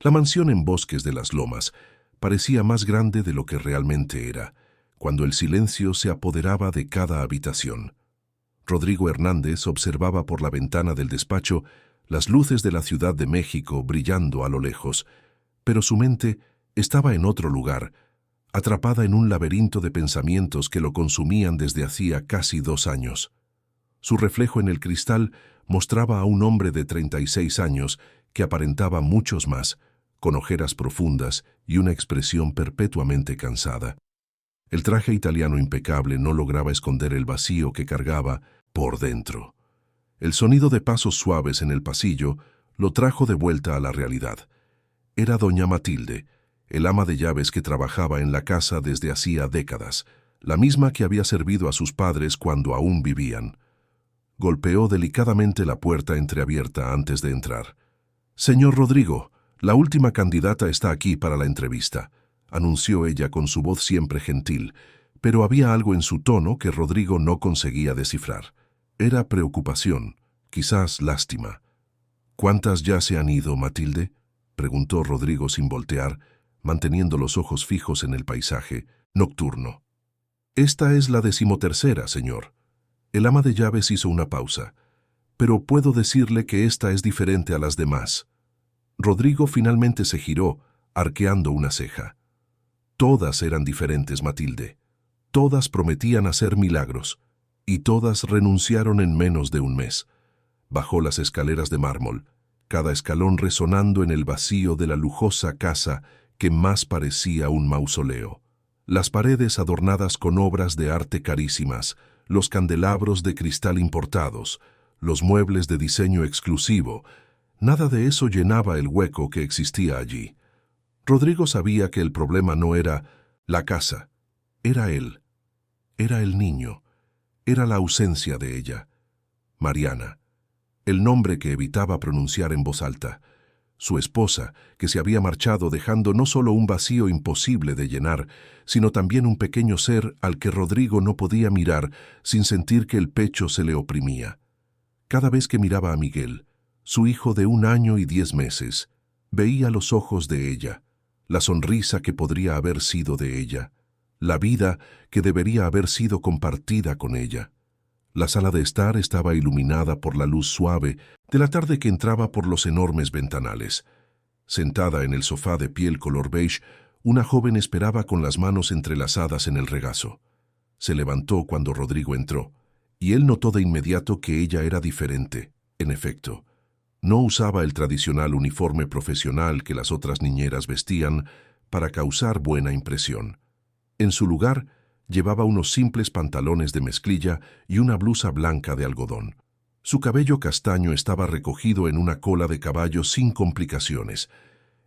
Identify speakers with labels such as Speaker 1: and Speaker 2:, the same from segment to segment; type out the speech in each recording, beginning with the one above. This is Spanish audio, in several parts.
Speaker 1: La mansión en Bosques de las Lomas parecía más grande de lo que realmente era, cuando el silencio se apoderaba de cada habitación. Rodrigo Hernández observaba por la ventana del despacho las luces de la Ciudad de México brillando a lo lejos, pero su mente estaba en otro lugar, atrapada en un laberinto de pensamientos que lo consumían desde hacía casi 2 años. Su reflejo en el cristal mostraba a un hombre de 36 años que aparentaba muchos más, con ojeras profundas y una expresión perpetuamente cansada. El traje italiano impecable no lograba esconder el vacío que cargaba por dentro. El sonido de pasos suaves en el pasillo lo trajo de vuelta a la realidad. Era doña Matilde, el ama de llaves que trabajaba en la casa desde hacía décadas, la misma que había servido a sus padres cuando aún vivían. Golpeó delicadamente la puerta entreabierta antes de entrar. «Señor Rodrigo, la última candidata está aquí para la entrevista», anunció ella con su voz siempre gentil, pero había algo en su tono que Rodrigo no conseguía descifrar. Era preocupación, quizás lástima. «¿Cuántas ya se han ido, Matilde?», preguntó Rodrigo sin voltear, manteniendo los ojos fijos en el paisaje nocturno. «Esta es la 13ª, señor». El ama de llaves hizo una pausa. «Pero puedo decirle que esta es diferente a las demás». Rodrigo finalmente se giró, arqueando una ceja. «Todas eran diferentes, Matilde. Todas prometían hacer milagros, y todas renunciaron en menos de un mes». Bajó las escaleras de mármol, cada escalón resonando en el vacío de la lujosa casa que más parecía un mausoleo. Las paredes adornadas con obras de arte carísimas, los candelabros de cristal importados, los muebles de diseño exclusivo, nada de eso llenaba el hueco que existía allí. Rodrigo sabía que el problema no era la casa, era él, era el niño, era la ausencia de ella. Mariana, el nombre que evitaba pronunciar en voz alta. Su esposa, que se había marchado dejando no solo un vacío imposible de llenar, sino también un pequeño ser al que Rodrigo no podía mirar sin sentir que el pecho se le oprimía. Cada vez que miraba a Miguel, su hijo de 1 año y 10 meses, veía los ojos de ella, la sonrisa que podría haber sido de ella, la vida que debería haber sido compartida con ella. La sala de estar estaba iluminada por la luz suave de la tarde que entraba por los enormes ventanales. Sentada en el sofá de piel color beige, una joven esperaba con las manos entrelazadas en el regazo. Se levantó cuando Rodrigo entró, y él notó de inmediato que ella era diferente. En efecto, no usaba el tradicional uniforme profesional que las otras niñeras vestían para causar buena impresión. En su lugar, llevaba unos simples pantalones de mezclilla y una blusa blanca de algodón. Su cabello castaño estaba recogido en una cola de caballo sin complicaciones,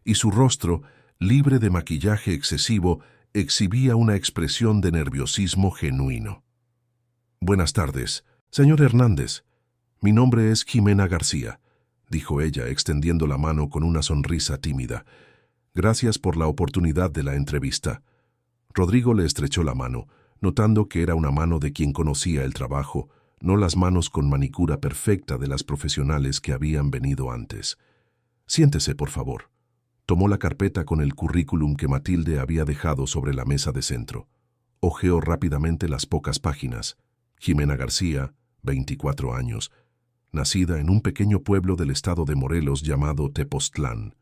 Speaker 1: y su rostro, libre de maquillaje excesivo, exhibía una expresión de nerviosismo genuino. «Buenas tardes, señor Hernández. Mi nombre es Jimena García», dijo ella, extendiendo la mano con una sonrisa tímida. «Gracias por la oportunidad de la entrevista». Rodrigo le estrechó la mano, notando que era una mano de quien conocía el trabajo, no las manos con manicura perfecta de las profesionales que habían venido antes. «Siéntese, por favor». Tomó la carpeta con el currículum que Matilde había dejado sobre la mesa de centro. Hojeó rápidamente las pocas páginas. Jimena García, 24 años, nacida en un pequeño pueblo del estado de Morelos llamado Tepoztlán.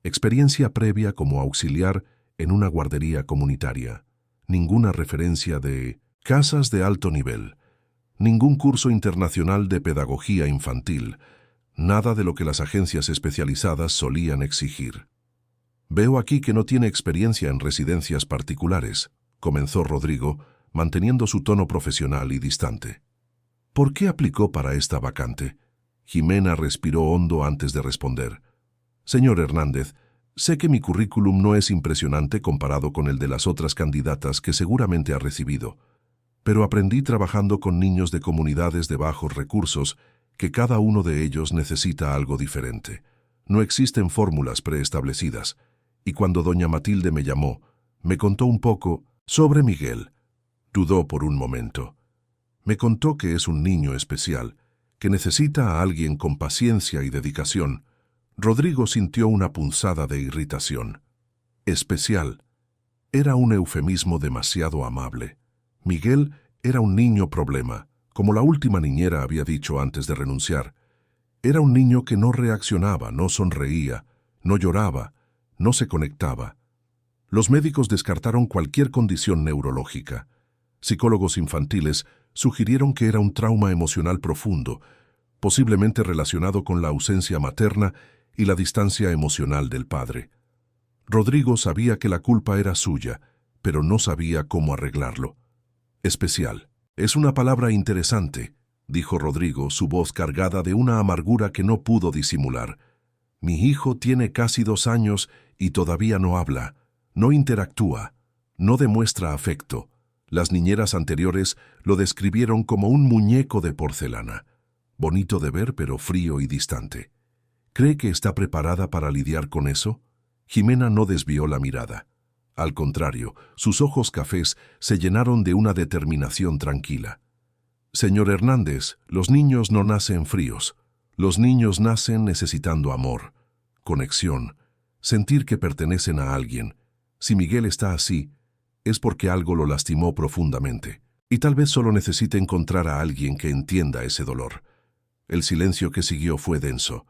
Speaker 1: Experiencia previa como auxiliar en una guardería comunitaria. Ninguna referencia de casas de alto nivel. Ningún curso internacional de pedagogía infantil. Nada de lo que las agencias especializadas solían exigir. «Veo aquí que no tiene experiencia en residencias particulares», comenzó Rodrigo, manteniendo su tono profesional y distante. «¿Por qué aplicó para esta vacante?». Jimena respiró hondo antes de responder. «Señor Hernández, sé que mi currículum no es impresionante comparado con el de las otras candidatas que seguramente ha recibido, pero aprendí trabajando con niños de comunidades de bajos recursos que cada uno de ellos necesita algo diferente. No existen fórmulas preestablecidas, y cuando doña Matilde me llamó, me contó un poco sobre Miguel». Dudó por un momento. «Me contó que es un niño especial, que necesita a alguien con paciencia y dedicación». Rodrigo sintió una punzada de irritación. Especial. Era un eufemismo demasiado amable. Miguel era un niño problema, como la última niñera había dicho antes de renunciar. Era un niño que no reaccionaba, no sonreía, no lloraba, no se conectaba. Los médicos descartaron cualquier condición neurológica. Psicólogos infantiles sugirieron que era un trauma emocional profundo, posiblemente relacionado con la ausencia materna y la distancia emocional del padre. Rodrigo sabía que la culpa era suya, pero no sabía cómo arreglarlo. Especial. Es una palabra interesante, dijo Rodrigo, su voz cargada de una amargura que no pudo disimular. Mi hijo tiene casi 2 años y todavía no habla, no interactúa, no demuestra afecto. Las niñeras anteriores lo describieron como un muñeco de porcelana. Bonito de ver, pero frío y distante. ¿Cree que está preparada para lidiar con eso? Jimena no desvió la mirada. Al contrario, sus ojos cafés se llenaron de una determinación tranquila. Señor Hernández, los niños no nacen fríos. Los niños nacen necesitando amor, conexión, sentir que pertenecen a alguien. Si Miguel está así, es porque algo lo lastimó profundamente, y tal vez solo necesite encontrar a alguien que entienda ese dolor. El silencio que siguió fue denso.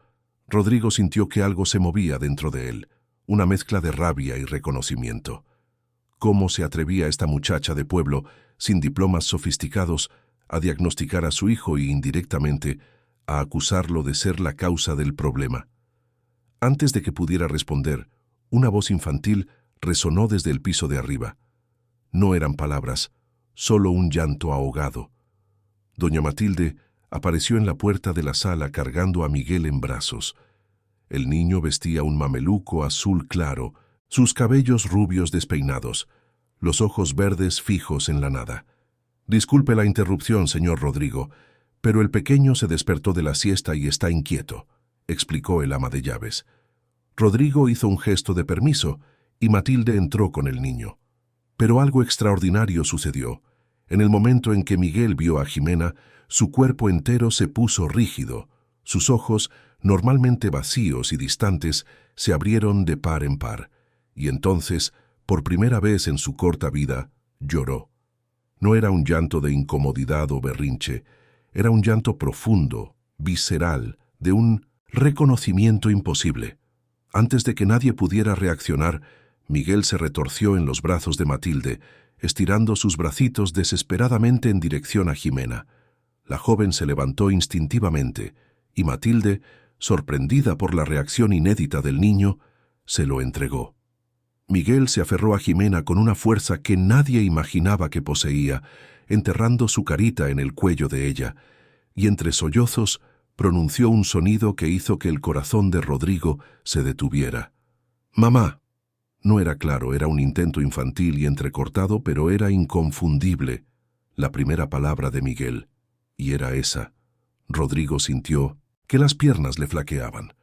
Speaker 1: Rodrigo sintió que algo se movía dentro de él, una mezcla de rabia y reconocimiento. ¿Cómo se atrevía esta muchacha de pueblo, sin diplomas sofisticados, a diagnosticar a su hijo y indirectamente a acusarlo de ser la causa del problema? Antes de que pudiera responder, una voz infantil resonó desde el piso de arriba. No eran palabras, solo un llanto ahogado. Doña Matilde apareció en la puerta de la sala cargando a Miguel en brazos. El niño vestía un mameluco azul claro, sus cabellos rubios despeinados, los ojos verdes fijos en la nada. Disculpe la interrupción, señor Rodrigo, pero el pequeño se despertó de la siesta y está inquieto, explicó el ama de llaves. Rodrigo hizo un gesto de permiso y Matilde entró con el niño. Pero algo extraordinario sucedió. En el momento en que Miguel vio a Jimena, su cuerpo entero se puso rígido. Sus ojos, normalmente vacíos y distantes, se abrieron de par en par. Y entonces, por primera vez en su corta vida, lloró. No era un llanto de incomodidad o berrinche, era un llanto profundo, visceral, de un reconocimiento imposible. Antes de que nadie pudiera reaccionar, Miguel se retorció en los brazos de Matilde, estirando sus bracitos desesperadamente en dirección a Jimena. La joven se levantó instintivamente, y Matilde, sorprendida por la reacción inédita del niño, se lo entregó. Miguel se aferró a Jimena con una fuerza que nadie imaginaba que poseía, enterrando su carita en el cuello de ella, y entre sollozos pronunció un sonido que hizo que el corazón de Rodrigo se detuviera. «Mamá». No era claro, era un intento infantil y entrecortado, pero era inconfundible. La primera palabra de Miguel, y era esa. Rodrigo sintió que las piernas le flaqueaban.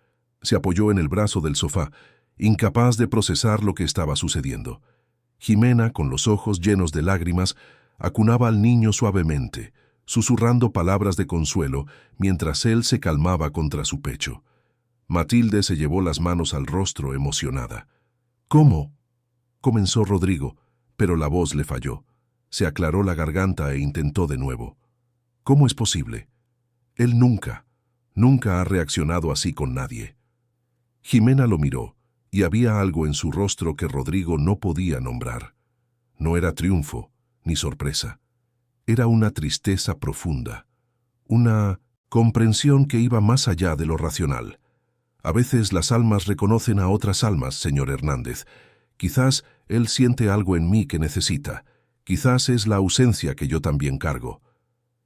Speaker 1: Se apoyó en el brazo del sofá, incapaz de procesar lo que estaba sucediendo. Jimena, con los ojos llenos de lágrimas, acunaba al niño suavemente, susurrando palabras de consuelo, mientras él se calmaba contra su pecho. Matilde se llevó las manos al rostro emocionada. «¿Cómo?», comenzó Rodrigo, pero la voz le falló. Se aclaró la garganta e intentó de nuevo. «¿Cómo es posible? Él nunca ha reaccionado así con nadie». Jimena lo miró, y había algo en su rostro que Rodrigo no podía nombrar. No era triunfo, ni sorpresa. Era una tristeza profunda, una comprensión que iba más allá de lo racional. A veces las almas reconocen a otras almas, señor Hernández. Quizás él siente algo en mí que necesita. Quizás es la ausencia que yo también cargo.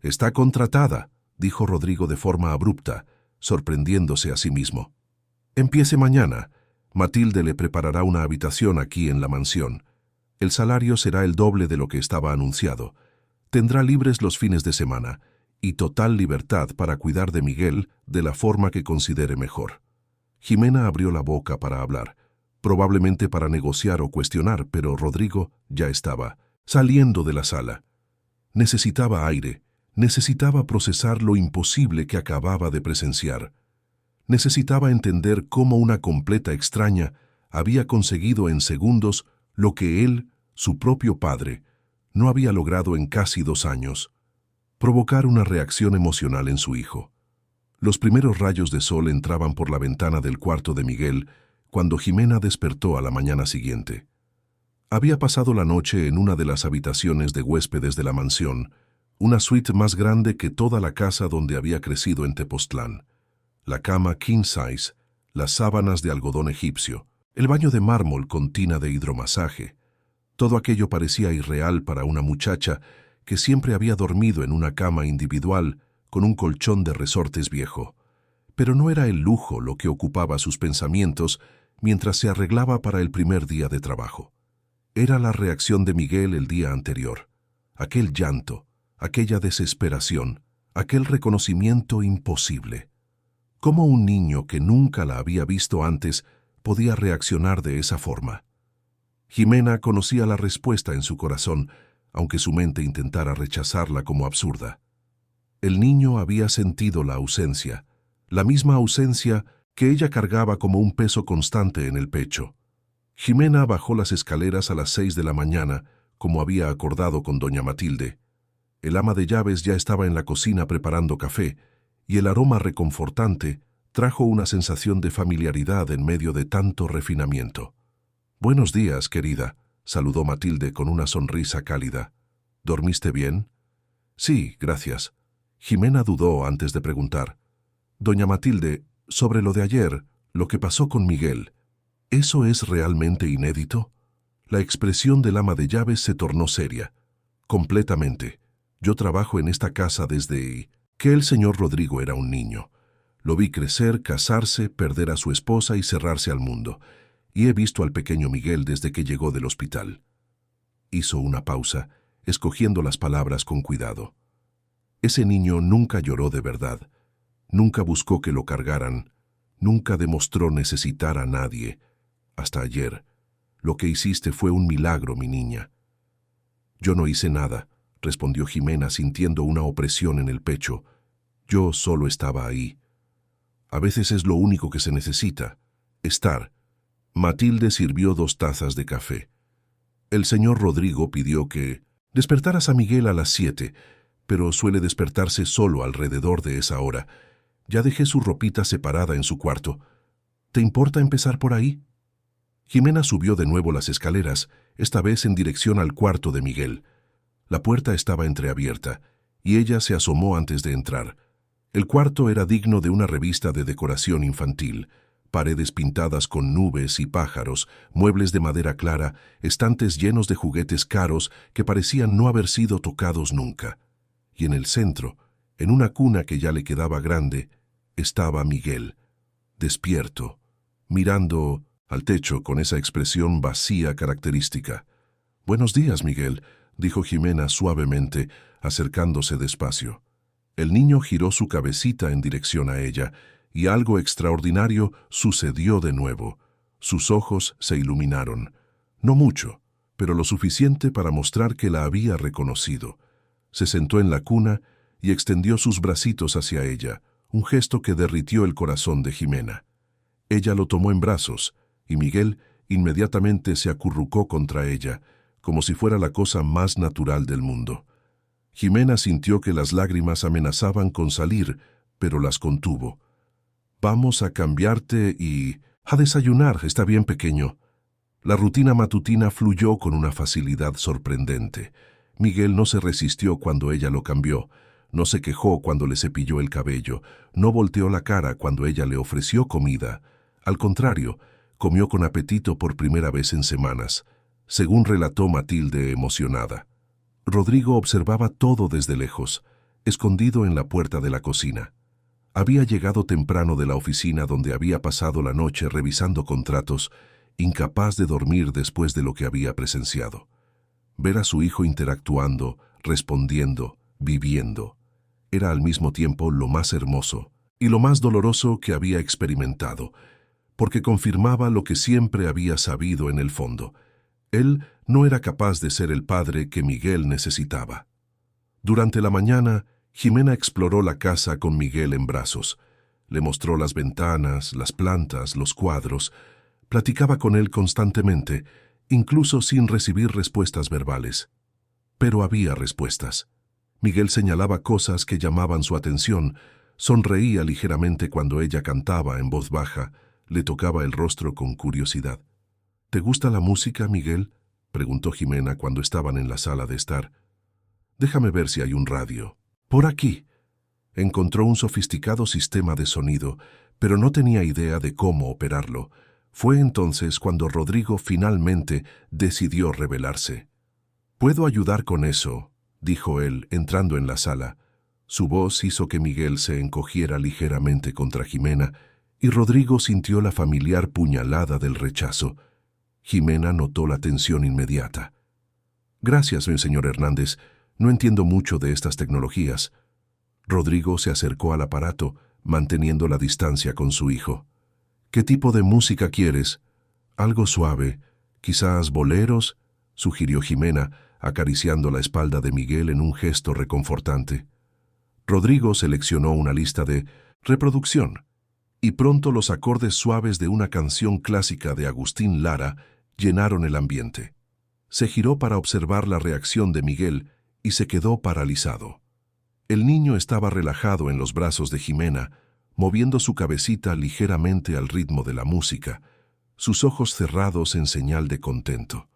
Speaker 1: «Está contratada», dijo Rodrigo de forma abrupta, sorprendiéndose a sí mismo. «Empiece mañana. Matilde le preparará una habitación aquí en la mansión. El salario será el doble de lo que estaba anunciado. Tendrá libres los fines de semana y total libertad para cuidar de Miguel de la forma que considere mejor». Jimena abrió la boca para hablar, probablemente para negociar o cuestionar, pero Rodrigo ya estaba saliendo de la sala. Necesitaba aire, necesitaba procesar lo imposible que acababa de presenciar. Necesitaba entender cómo una completa extraña había conseguido en segundos lo que él, su propio padre, no había logrado en casi 2 años: provocar una reacción emocional en su hijo. Los primeros rayos de sol entraban por la ventana del cuarto de Miguel cuando Jimena despertó a la mañana siguiente. Había pasado la noche en una de las habitaciones de huéspedes de la mansión, una suite más grande que toda la casa donde había crecido en Tepoztlán. La cama king size, las sábanas de algodón egipcio, el baño de mármol con tina de hidromasaje. Todo aquello parecía irreal para una muchacha que siempre había dormido en una cama individual con un colchón de resortes viejo. Pero no era el lujo lo que ocupaba sus pensamientos mientras se arreglaba para el primer día de trabajo. Era la reacción de Miguel el día anterior, aquel llanto, aquella desesperación, aquel reconocimiento imposible. ¿Cómo un niño que nunca la había visto antes podía reaccionar de esa forma? Jimena conocía la respuesta en su corazón, aunque su mente intentara rechazarla como absurda. El niño había sentido la ausencia, la misma ausencia que ella cargaba como un peso constante en el pecho. Jimena bajó las escaleras a las 6 de la mañana, como había acordado con doña Matilde. El ama de llaves ya estaba en la cocina preparando café, y el aroma reconfortante trajo una sensación de familiaridad en medio de tanto refinamiento. «Buenos días, querida», saludó Matilde con una sonrisa cálida. «¿Dormiste bien?» «Sí, gracias». Jimena dudó antes de preguntar. «Doña Matilde, sobre lo de ayer, lo que pasó con Miguel, ¿eso es realmente inédito?» La expresión del ama de llaves se tornó seria. «Completamente. Yo trabajo en esta casa desde que el señor Rodrigo era un niño. Lo vi crecer, casarse, perder a su esposa y cerrarse al mundo. Y he visto al pequeño Miguel desde que llegó del hospital». Hizo una pausa, escogiendo las palabras con cuidado. Ese niño nunca lloró de verdad, nunca buscó que lo cargaran, nunca demostró necesitar a nadie. Hasta ayer. Lo que hiciste fue un milagro, mi niña. «Yo no hice nada», respondió Jimena sintiendo una opresión en el pecho. «Yo solo estaba ahí. A veces es lo único que se necesita, estar». Matilde sirvió 2 tazas de café. «El señor Rodrigo pidió que despertaras a Miguel a las 7, pero suele despertarse solo alrededor de esa hora. Ya dejé su ropita separada en su cuarto. ¿Te importa empezar por ahí?» Jimena subió de nuevo las escaleras, esta vez en dirección al cuarto de Miguel. La puerta estaba entreabierta, y ella se asomó antes de entrar. El cuarto era digno de una revista de decoración infantil. Paredes pintadas con nubes y pájaros, muebles de madera clara, estantes llenos de juguetes caros que parecían no haber sido tocados nunca. Y en el centro, en una cuna que ya le quedaba grande, estaba Miguel, despierto, mirando al techo con esa expresión vacía característica. «Buenos días, Miguel», dijo Jimena suavemente, acercándose despacio. El niño giró su cabecita en dirección a ella, y algo extraordinario sucedió de nuevo. Sus ojos se iluminaron. No mucho, pero lo suficiente para mostrar que la había reconocido. Se sentó en la cuna y extendió sus bracitos hacia ella, un gesto que derritió el corazón de Jimena. Ella lo tomó en brazos, y Miguel inmediatamente se acurrucó contra ella, como si fuera la cosa más natural del mundo. Jimena sintió que las lágrimas amenazaban con salir, pero las contuvo. «Vamos a cambiarte y a desayunar, ¿está bien, pequeño?» La rutina matutina fluyó con una facilidad sorprendente. Miguel no se resistió cuando ella lo cambió, no se quejó cuando le cepilló el cabello, no volteó la cara cuando ella le ofreció comida. Al contrario, comió con apetito por primera vez en semanas, según relató Matilde emocionada. Rodrigo observaba todo desde lejos, escondido en la puerta de la cocina. Había llegado temprano de la oficina donde había pasado la noche revisando contratos, incapaz de dormir después de lo que había presenciado. Ver a su hijo interactuando, respondiendo, viviendo, era al mismo tiempo lo más hermoso y lo más doloroso que había experimentado, porque confirmaba lo que siempre había sabido en el fondo. Él no era capaz de ser el padre que Miguel necesitaba. Durante la mañana, Jimena exploró la casa con Miguel en brazos. Le mostró las ventanas, las plantas, los cuadros. Platicaba con él constantemente, incluso sin recibir respuestas verbales. Pero había respuestas. Miguel señalaba cosas que llamaban su atención, sonreía ligeramente cuando ella cantaba en voz baja, le tocaba el rostro con curiosidad. ¿Te gusta la música, Miguel?, preguntó Jimena cuando estaban en la sala de estar. Déjame ver si hay un radio. Por aquí. Encontró un sofisticado sistema de sonido, pero no tenía idea de cómo operarlo. Fue entonces cuando Rodrigo finalmente decidió revelarse. «Puedo ayudar con eso», dijo él, entrando en la sala. Su voz hizo que Miguel se encogiera ligeramente contra Jimena, y Rodrigo sintió la familiar puñalada del rechazo. Jimena notó la tensión inmediata. «Gracias, señor Hernández. No entiendo mucho de estas tecnologías». Rodrigo se acercó al aparato, manteniendo la distancia con su hijo. «¿Qué tipo de música quieres?» «Algo suave. Quizás boleros», sugirió Jimena, acariciando la espalda de Miguel en un gesto reconfortante. Rodrigo seleccionó una lista de reproducción, y pronto los acordes suaves de una canción clásica de Agustín Lara llenaron el ambiente. Se giró para observar la reacción de Miguel y se quedó paralizado. El niño estaba relajado en los brazos de Jimena, moviendo su cabecita ligeramente al ritmo de la música, sus ojos cerrados en señal de contento.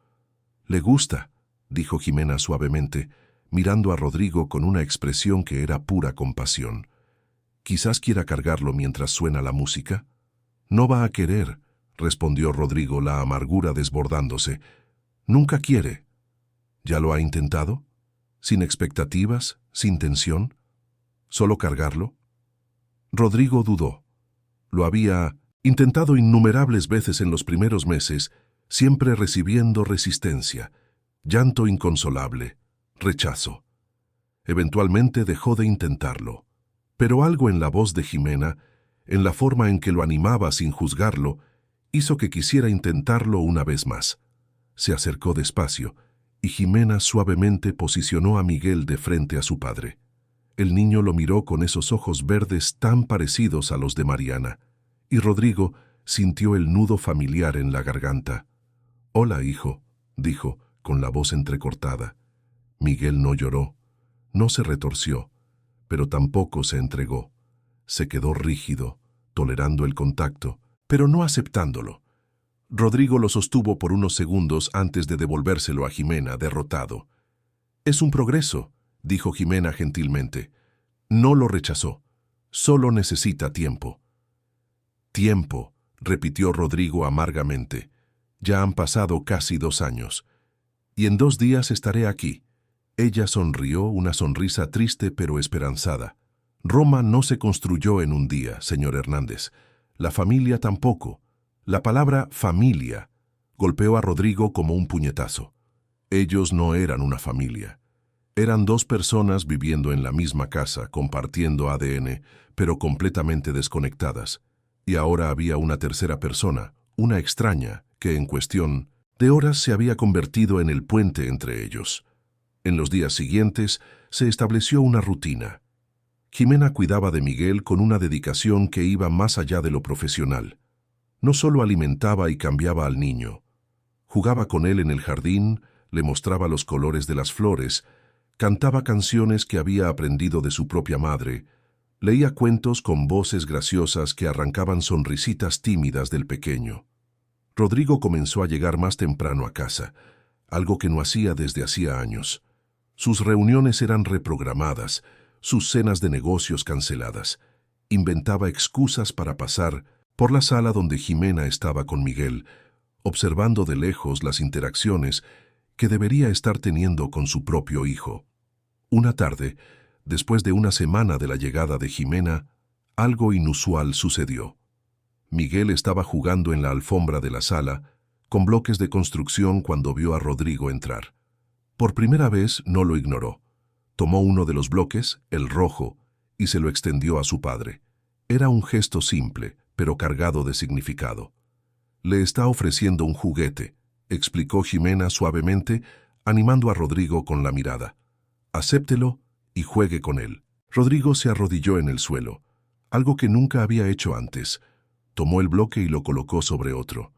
Speaker 1: «Le gusta», dijo Jimena suavemente, mirando a Rodrigo con una expresión que era pura compasión. «Quizás quiera cargarlo mientras suena la música». «No va a querer», respondió Rodrigo, la amargura desbordándose. «Nunca quiere». «¿Ya lo ha intentado? ¿Sin expectativas? ¿Sin tensión? ¿Solo cargarlo?» Rodrigo dudó. Lo había intentado innumerables veces en los primeros meses, siempre recibiendo resistencia, llanto inconsolable, rechazo. Eventualmente dejó de intentarlo. Pero algo en la voz de Jimena, en la forma en que lo animaba sin juzgarlo, hizo que quisiera intentarlo una vez más. Se acercó despacio, y Jimena suavemente posicionó a Miguel de frente a su padre. El niño lo miró con esos ojos verdes tan parecidos a los de Mariana, y Rodrigo sintió el nudo familiar en la garganta. «Hola, hijo», dijo, con la voz entrecortada. Miguel no lloró, no se retorció, pero tampoco se entregó. Se quedó rígido, tolerando el contacto, pero no aceptándolo. Rodrigo lo sostuvo por unos segundos antes de devolvérselo a Jimena, derrotado. «Es un progreso», dijo Jimena gentilmente. No lo rechazó. Solo necesita tiempo. «Tiempo», repitió Rodrigo amargamente. «Ya han pasado casi 2 años. Y en 2 días estaré aquí». Ella sonrió, una sonrisa triste pero esperanzada. «Roma no se construyó en un día, señor Hernández. La familia tampoco». La palabra familia golpeó a Rodrigo como un puñetazo. Ellos no eran una familia. Eran 2 personas viviendo en la misma casa, compartiendo ADN, pero completamente desconectadas. Y ahora había una tercera persona, una extraña, que en cuestión de horas se había convertido en el puente entre ellos. En los días siguientes se estableció una rutina. Jimena cuidaba de Miguel con una dedicación que iba más allá de lo profesional. No solo alimentaba y cambiaba al niño. Jugaba con él en el jardín, le mostraba los colores de las flores, cantaba canciones que había aprendido de su propia madre, leía cuentos con voces graciosas que arrancaban sonrisitas tímidas del pequeño. Rodrigo comenzó a llegar más temprano a casa, algo que no hacía desde hacía años. Sus reuniones eran reprogramadas, sus cenas de negocios canceladas. Inventaba excusas para pasar por la sala donde Jimena estaba con Miguel, observando de lejos las interacciones que debería estar teniendo con su propio hijo. Una tarde, después de una semana de la llegada de Jimena, algo inusual sucedió. Miguel estaba jugando en la alfombra de la sala, con bloques de construcción cuando vio a Rodrigo entrar. Por primera vez no lo ignoró. Tomó uno de los bloques, el rojo, y se lo extendió a su padre. Era un gesto simple, pero cargado de significado. «Le está ofreciendo un juguete», explicó Jimena suavemente, animando a Rodrigo con la mirada. «Acéptelo y juegue con él». Rodrigo se arrodilló en el suelo. algo que nunca había hecho antes. Tomó el bloque y lo colocó sobre otro.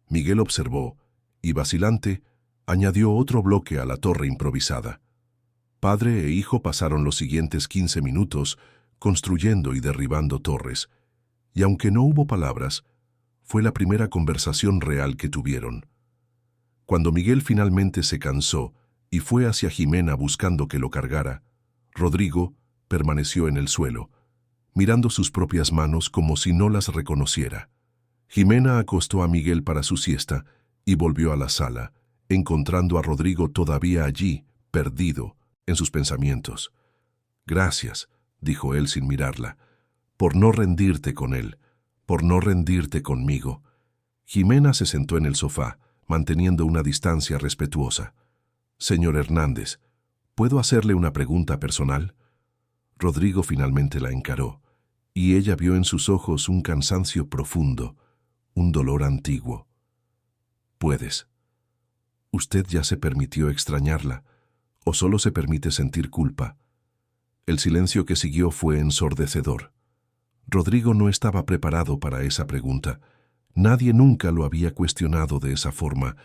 Speaker 1: Miguel observó, y vacilante, añadió otro bloque a la torre improvisada. Padre e hijo pasaron los siguientes 15 minutos construyendo y derribando torres, y aunque no hubo palabras, fue la primera conversación real que tuvieron. Cuando Miguel finalmente se cansó y fue hacia Jimena buscando que lo cargara, Rodrigo permaneció en el suelo, mirando sus propias manos como si no las reconociera. Jimena acostó a Miguel para su siesta y volvió a la sala, encontrando a Rodrigo todavía allí, perdido en sus pensamientos. «Gracias», dijo él sin mirarla, «por no rendirte con él, por no rendirte conmigo». Jimena se sentó en el sofá, manteniendo una distancia respetuosa. «Señor Hernández, ¿puedo hacerle una pregunta personal?». Rodrigo finalmente la encaró, y ella vio en sus ojos un cansancio profundo, un dolor antiguo. «Puedes. ¿Usted ya se permitió extrañarla, o solo se permite sentir culpa?». El silencio que siguió fue ensordecedor. Rodrigo no estaba preparado para esa pregunta. Nadie nunca lo había cuestionado de esa forma,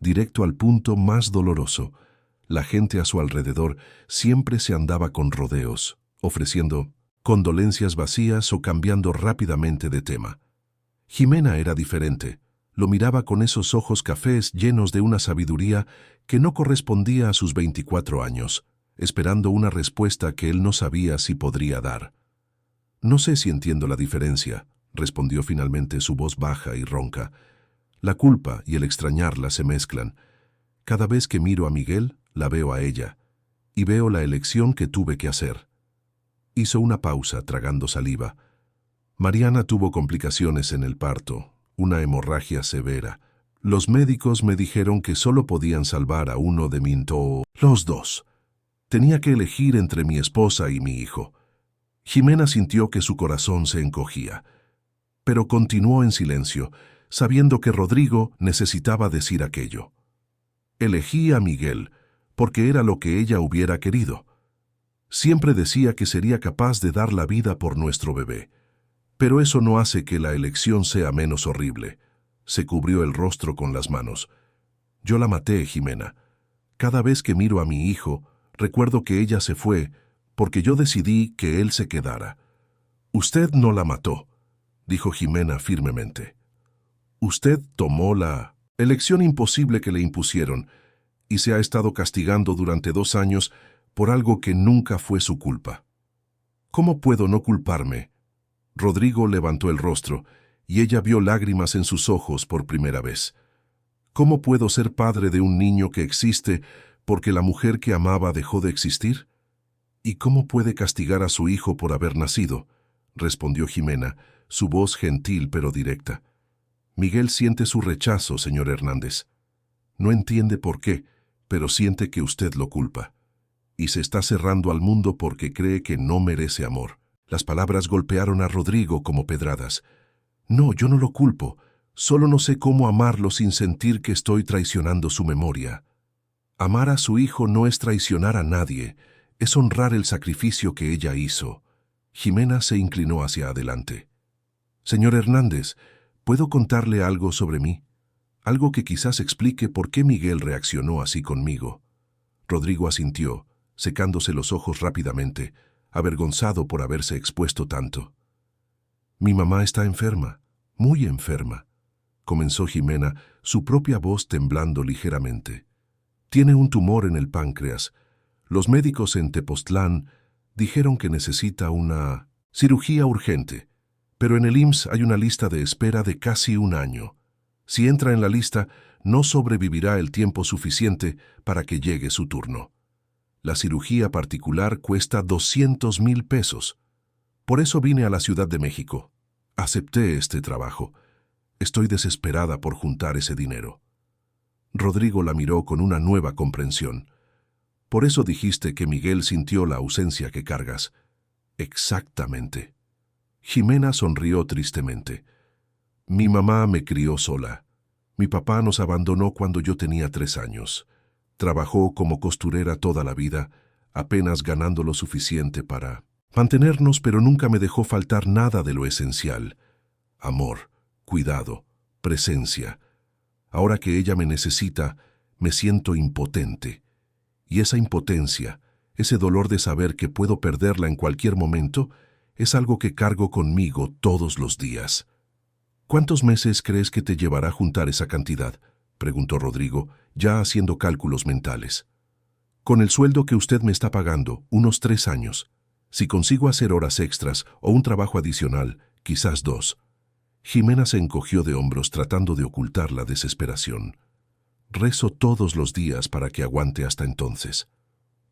Speaker 1: directo al punto más doloroso. La gente a su alrededor siempre se andaba con rodeos, ofreciendo condolencias vacías o cambiando rápidamente de tema. Jimena era diferente. Lo miraba con esos ojos cafés llenos de una sabiduría que no correspondía a sus 24 años, esperando una respuesta que él no sabía si podría dar. «No sé si entiendo la diferencia», respondió finalmente su voz baja y ronca. «La culpa y el extrañarla se mezclan. Cada vez que miro a Miguel, la veo a ella, y veo la elección que tuve que hacer». Hizo una pausa, tragando saliva. «Mariana tuvo complicaciones en el parto, una hemorragia severa. Los médicos me dijeron que solo podían salvar a uno de los dos. Tenía que elegir entre mi esposa y mi hijo». Jimena sintió que su corazón se encogía, pero continuó en silencio, sabiendo que Rodrigo necesitaba decir aquello. «Elegí a Miguel porque era lo que ella hubiera querido. Siempre decía que sería capaz de dar la vida por nuestro bebé. Pero eso no hace que la elección sea menos horrible». Se cubrió el rostro con las manos. «Yo la maté, Jimena. Cada vez que miro a mi hijo, recuerdo que ella se fue porque yo decidí que él se quedara». «Usted no la mató», dijo Jimena firmemente. «Usted tomó la elección imposible que le impusieron y se ha estado castigando durante 2 años por algo que nunca fue su culpa». «¿Cómo puedo no culparme?». Rodrigo levantó el rostro y ella vio lágrimas en sus ojos por primera vez. «¿Cómo puedo ser padre de un niño que existe porque la mujer que amaba dejó de existir? ¿Y cómo puede castigar a su hijo por haber nacido?», respondió Jimena, su voz gentil pero directa. «Miguel siente su rechazo, señor Hernández. No entiende por qué, pero siente que usted lo culpa. Y se está cerrando al mundo porque cree que no merece amor». Las palabras golpearon a Rodrigo como pedradas. «No, yo no lo culpo. Solo no sé cómo amarlo sin sentir que estoy traicionando su memoria. Amar a su hijo no es traicionar a nadie, es honrar el sacrificio que ella hizo». Jimena se inclinó hacia adelante. «Señor Hernández, ¿puedo contarle algo sobre mí? Algo que quizás explique por qué Miguel reaccionó así conmigo». Rodrigo asintió, secándose los ojos rápidamente, avergonzado por haberse expuesto tanto. «Mi mamá está enferma, muy enferma», comenzó Jimena, su propia voz temblando ligeramente. «Tiene un tumor en el páncreas. Los médicos en Tepoztlán dijeron que necesita una cirugía urgente, pero en el IMSS hay una lista de espera de casi 1 año. Si entra en la lista, no sobrevivirá el tiempo suficiente para que llegue su turno. La cirugía particular cuesta 200,000 pesos. Por eso vine a la Ciudad de México. Acepté este trabajo. Estoy desesperada por juntar ese dinero». Rodrigo la miró con una nueva comprensión. «Por eso dijiste que Miguel sintió la ausencia que cargas». «Exactamente». Jimena sonrió tristemente. «Mi mamá me crió sola. Mi papá nos abandonó cuando yo tenía 3 años. Trabajó como costurera toda la vida, apenas ganando lo suficiente para Mantenernos, pero nunca me dejó faltar nada de lo esencial. Amor, cuidado, presencia. Ahora que ella me necesita, me siento impotente. Y esa impotencia, ese dolor de saber que puedo perderla en cualquier momento, es algo que cargo conmigo todos los días. ¿Cuántos meses crees que te llevará juntar esa cantidad?, preguntó Rodrigo, ya haciendo cálculos mentales. Con el sueldo que usted me está pagando, unos 3 años. Si consigo hacer horas extras o un trabajo adicional, quizás 2. Jimena se encogió de hombros tratando de ocultar la desesperación. Rezo todos los días para que aguante hasta entonces.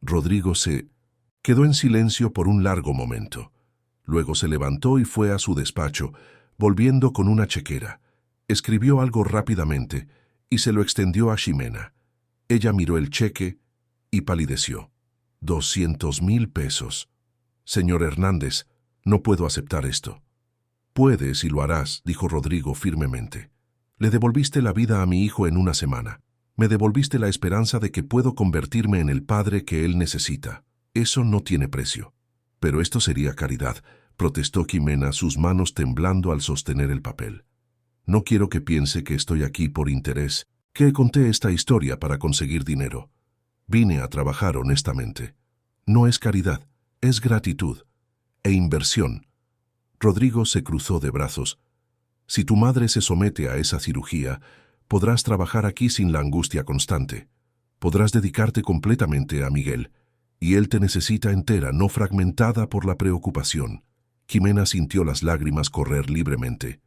Speaker 1: Rodrigo se quedó en silencio por un largo momento. Luego se levantó y fue a su despacho, volviendo con una chequera. Escribió algo rápidamente y se lo extendió a Jimena. Ella miró el cheque y palideció. 200,000 pesos. Señor Hernández, no puedo aceptar esto. Puedes y lo harás, dijo Rodrigo firmemente. Le devolviste la vida a mi hijo en una semana. Me devolviste la esperanza de que puedo convertirme en el padre que él necesita. Eso no tiene precio. Pero esto sería caridad, protestó Jimena, sus manos temblando al sostener el papel. No quiero que piense que estoy aquí por interés, que conté esta historia para conseguir dinero. Vine a trabajar honestamente. No es caridad, es gratitud e inversión. Rodrigo se cruzó de brazos. Si tu madre se somete a esa cirugía, podrás trabajar aquí sin la angustia constante. Podrás dedicarte completamente a Miguel, y él te necesita entera, no fragmentada por la preocupación. Jimena sintió las lágrimas correr libremente.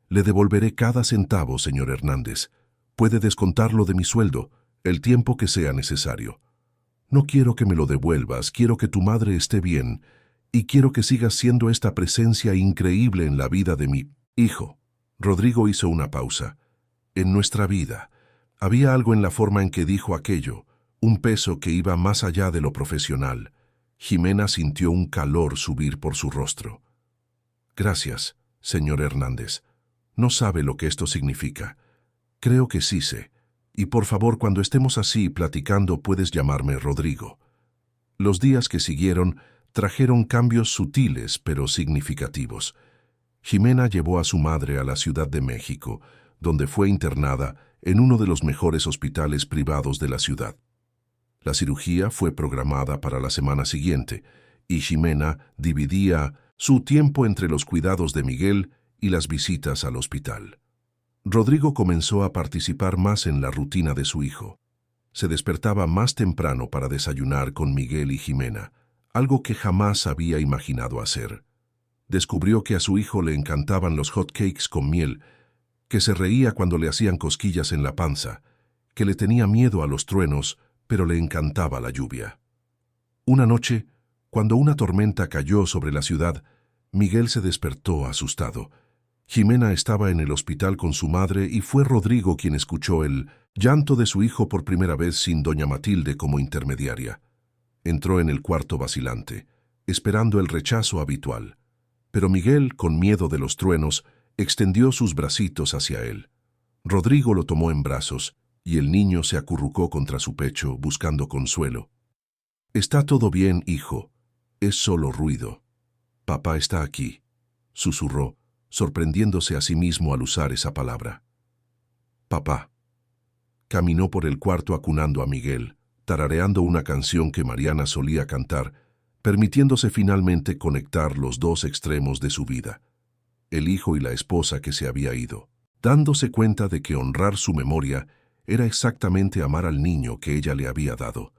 Speaker 1: Le devolveré cada centavo, señor Hernández. Puede descontarlo de mi sueldo, el tiempo que sea necesario. No quiero que me lo devuelvas, quiero que tu madre esté bien, y quiero que sigas siendo esta presencia increíble en la vida de mi hijo. Rodrigo hizo una pausa. En nuestra vida, había algo en la forma en que dijo aquello, un peso que iba más allá de lo profesional. Jimena sintió un calor subir por su rostro. Gracias, señor Hernández. No sabe lo que esto significa. Creo que sí sé. Y por favor, cuando estemos así platicando, puedes llamarme Rodrigo. Los días que siguieron trajeron cambios sutiles pero significativos. Jimena llevó a su madre a la Ciudad de México, donde fue internada en uno de los mejores hospitales privados de la ciudad. La cirugía fue programada para la semana siguiente, y Jimena dividía su tiempo entre los cuidados de Miguel y las visitas al hospital. Rodrigo comenzó a participar más en la rutina de su hijo. Se despertaba más temprano para desayunar con Miguel y Jimena, algo que jamás había imaginado hacer. Descubrió que a su hijo le encantaban los hot cakes con miel, que se reía cuando le hacían cosquillas en la panza, que le tenía miedo a los truenos, pero le encantaba la lluvia. Una noche, cuando una tormenta cayó sobre la ciudad, Miguel se despertó asustado. Jimena estaba en el hospital con su madre y fue Rodrigo quien escuchó el llanto de su hijo por primera vez sin doña Matilde como intermediaria. Entró en el cuarto vacilante, esperando el rechazo habitual. Pero Miguel, con miedo de los truenos, extendió sus bracitos hacia él. Rodrigo lo tomó en brazos y el niño se acurrucó contra su pecho buscando consuelo. «Está todo bien, hijo. Es solo ruido. Papá está aquí», susurró, sorprendiéndose a sí mismo al usar esa palabra. «Papá». Caminó por el cuarto acunando a Miguel, tarareando una canción que Mariana solía cantar, permitiéndose finalmente conectar los dos extremos de su vida, el hijo y la esposa que se había ido, dándose cuenta de que honrar su memoria era exactamente amar al niño que ella le había dado.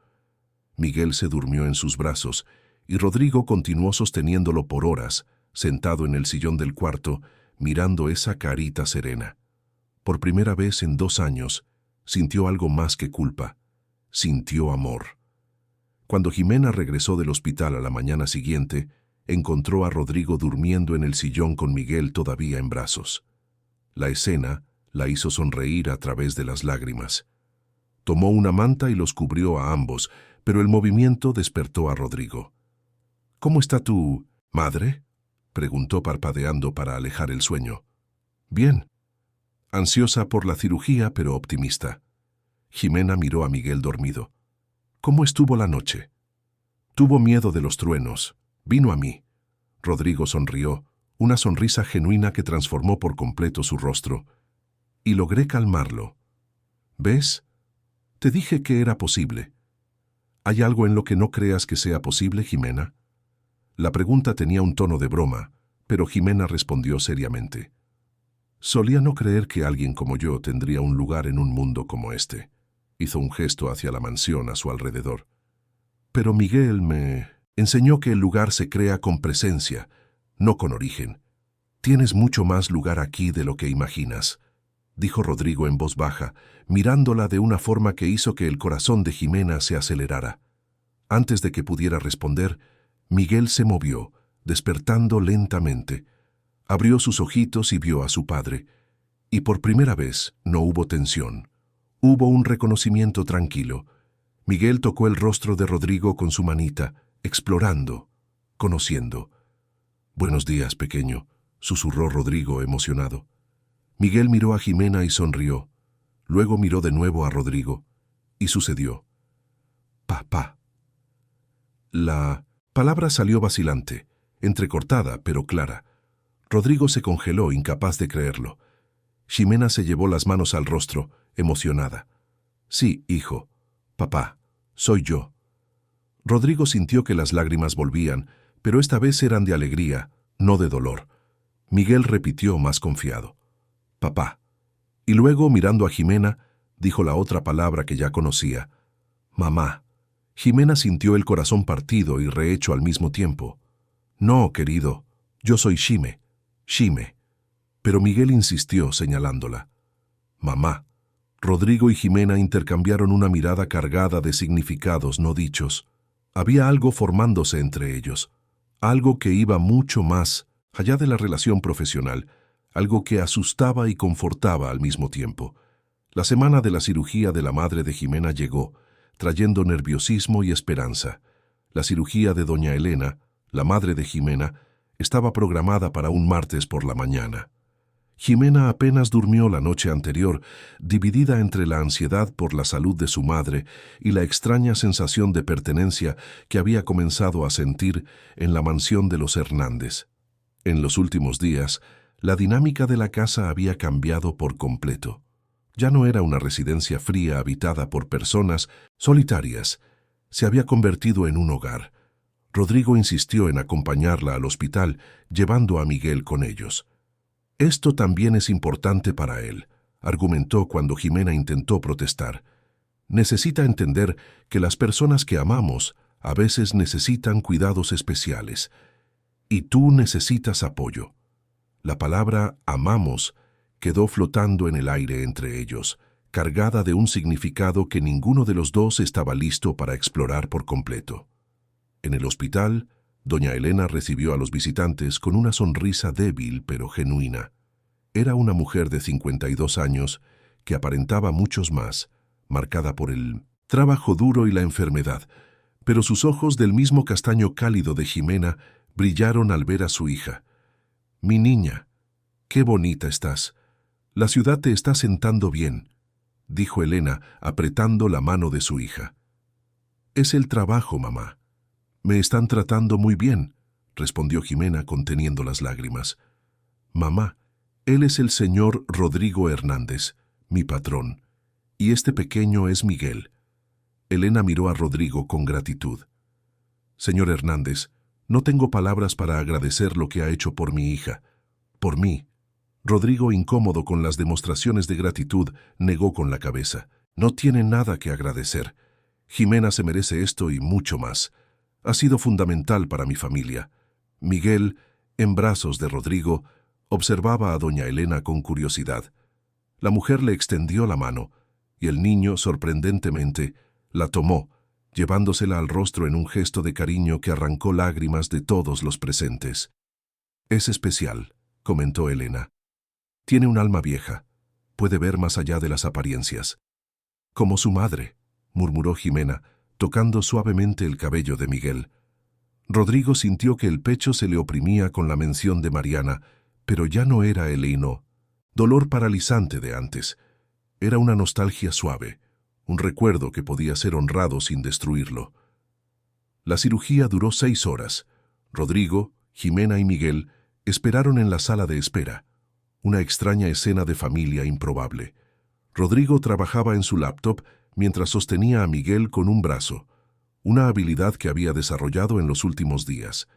Speaker 1: Miguel se durmió en sus brazos y Rodrigo continuó sosteniéndolo por horas, sentado en el sillón del cuarto, mirando esa carita serena. Por primera vez en 2 años, sintió algo más que culpa. Sintió amor. Cuando Jimena regresó del hospital a la mañana siguiente, encontró a Rodrigo durmiendo en el sillón con Miguel todavía en brazos. La escena la hizo sonreír a través de las lágrimas. Tomó una manta y los cubrió a ambos, pero el movimiento despertó a Rodrigo. «¿Cómo está tu madre?», preguntó parpadeando para alejar el sueño. «Bien». Ansiosa por la cirugía, pero optimista. Jimena miró a Miguel dormido. «¿Cómo estuvo la noche?». «Tuvo miedo de los truenos. Vino a mí. Rodrigo sonrió, una sonrisa genuina que transformó por completo su rostro, y logré calmarlo. ¿Ves? Te dije que era posible. ¿Hay algo en lo que no creas que sea posible, Jimena? La pregunta tenía un tono de broma, pero Jimena respondió seriamente. Solía no creer que alguien como yo tendría un lugar en un mundo como este. Hizo un gesto hacia la mansión a su alrededor. Pero Miguel me enseñó que el lugar se crea con presencia, no con origen. Tienes mucho más lugar aquí de lo que imaginas, dijo Rodrigo en voz baja, mirándola de una forma que hizo que el corazón de Jimena se acelerara. Antes de que pudiera responder, Miguel se movió, despertando lentamente. Abrió sus ojitos y vio a su padre, y por primera vez no hubo tensión. Hubo un reconocimiento tranquilo. Miguel tocó el rostro de Rodrigo con su manita, explorando, conociendo. «Buenos días, pequeño», susurró Rodrigo emocionado. Miguel miró a Jimena y sonrió. Luego miró de nuevo a Rodrigo, y sucedió. «Papá». La palabra salió vacilante, entrecortada pero clara. Rodrigo se congeló, incapaz de creerlo. Ximena se llevó las manos al rostro, emocionada. «Sí, hijo. Papá, soy yo». Rodrigo sintió que las lágrimas volvían, pero esta vez eran de alegría, no de dolor. Miguel repitió más confiado. «Papá». Y luego, mirando a Ximena, dijo la otra palabra que ya conocía. «Mamá». Ximena sintió el corazón partido y rehecho al mismo tiempo. «No, querido, yo soy Xime. Xime». Pero Miguel insistió, señalándola. «Mamá». Rodrigo y Ximena intercambiaron una mirada cargada de significados no dichos. Había algo formándose entre ellos, algo que iba mucho más allá de la relación profesional, algo que asustaba y confortaba al mismo tiempo. La semana de la cirugía de la madre de Ximena llegó, trayendo nerviosismo y esperanza. La cirugía de doña Elena, la madre de Ximena, estaba programada para un martes por la mañana. Ximena apenas durmió la noche anterior, dividida entre la ansiedad por la salud de su madre y la extraña sensación de pertenencia que había comenzado a sentir en la mansión de los Hernández. En los últimos días, la dinámica de la casa había cambiado por completo. Ya no era una residencia fría habitada por personas solitarias. Se había convertido en un hogar. Rodrigo insistió en acompañarla al hospital, llevando a Miguel con ellos. «Esto también es importante para él», argumentó cuando Ximena intentó protestar. «Necesita entender que las personas que amamos a veces necesitan cuidados especiales. Y tú necesitas apoyo». La palabra «amamos» quedó flotando en el aire entre ellos, cargada de un significado que ninguno de los dos estaba listo para explorar por completo. En el hospital, doña Elena recibió a los visitantes con una sonrisa débil pero genuina. Era una mujer de 52 años que aparentaba muchos más, marcada por el trabajo duro y la enfermedad, pero sus ojos del mismo castaño cálido de Ximena brillaron al ver a su hija. «Mi niña, qué bonita estás. La ciudad te está sentando bien», dijo Elena, apretando la mano de su hija. «Es el trabajo, mamá». «Me están tratando muy bien», respondió Ximena conteniendo las lágrimas. «Mamá, él es el señor Rodrigo Hernández, mi patrón, y este pequeño es Miguel». Elena miró a Rodrigo con gratitud. «Señor Hernández, no tengo palabras para agradecer lo que ha hecho por mi hija, por mí». Rodrigo, incómodo con las demostraciones de gratitud, negó con la cabeza. «No tiene nada que agradecer. Ximena se merece esto y mucho más. Ha sido fundamental para mi familia». Miguel, en brazos de Rodrigo, observaba a doña Elena con curiosidad. La mujer le extendió la mano, y el niño, sorprendentemente, la tomó, llevándosela al rostro en un gesto de cariño que arrancó lágrimas de todos los presentes. «Es especial», comentó Elena. «Tiene un alma vieja. Puede ver más allá de las apariencias». «Como su madre», murmuró Ximena, tocando suavemente el cabello de Miguel. Rodrigo sintió que el pecho se le oprimía con la mención de Mariana, pero ya no era el dolor paralizante de antes. Era una nostalgia suave, un recuerdo que podía ser honrado sin destruirlo. La cirugía duró 6 horas. Rodrigo, Jimena y Miguel esperaron en la sala de espera. Una extraña escena de familia improbable. Rodrigo trabajaba en su laptop mientras sostenía a Miguel con un brazo, una habilidad que había desarrollado en los últimos días.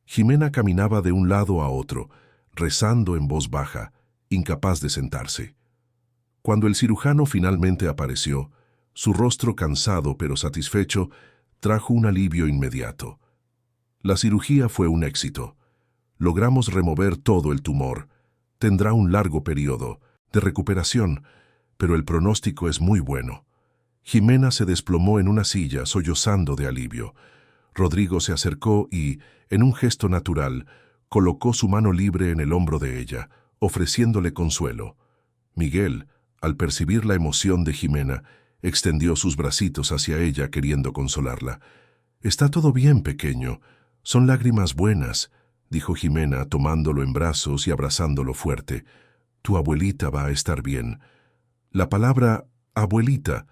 Speaker 1: Jimena caminaba de un lado a otro, rezando en voz baja, incapaz de sentarse. Cuando el cirujano finalmente apareció, su rostro cansado pero satisfecho trajo un alivio inmediato. La cirugía fue un éxito. Logramos remover todo el tumor. Tendrá un largo periodo de recuperación, pero el pronóstico es muy bueno. Jimena se desplomó en una silla, sollozando de alivio. Rodrigo se acercó y, en un gesto natural, colocó su mano libre en el hombro de ella, ofreciéndole consuelo. Miguel, al percibir la emoción de Jimena, extendió sus bracitos hacia ella queriendo consolarla. «Está todo bien, pequeño. Son lágrimas buenas», dijo Jimena tomándolo en brazos y abrazándolo fuerte. «Tu abuelita va a estar bien». La palabra «abuelita»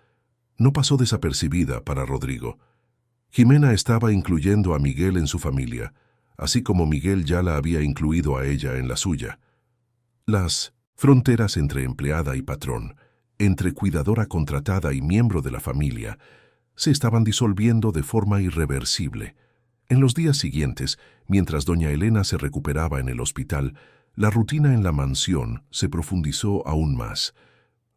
Speaker 1: no pasó desapercibida para Rodrigo. Jimena estaba incluyendo a Miguel en su familia, así como Miguel ya la había incluido a ella en la suya. Las fronteras entre empleada y patrón, entre cuidadora contratada y miembro de la familia, se estaban disolviendo de forma irreversible. En los días siguientes, mientras doña Elena se recuperaba en el hospital, la rutina en la mansión se profundizó aún más.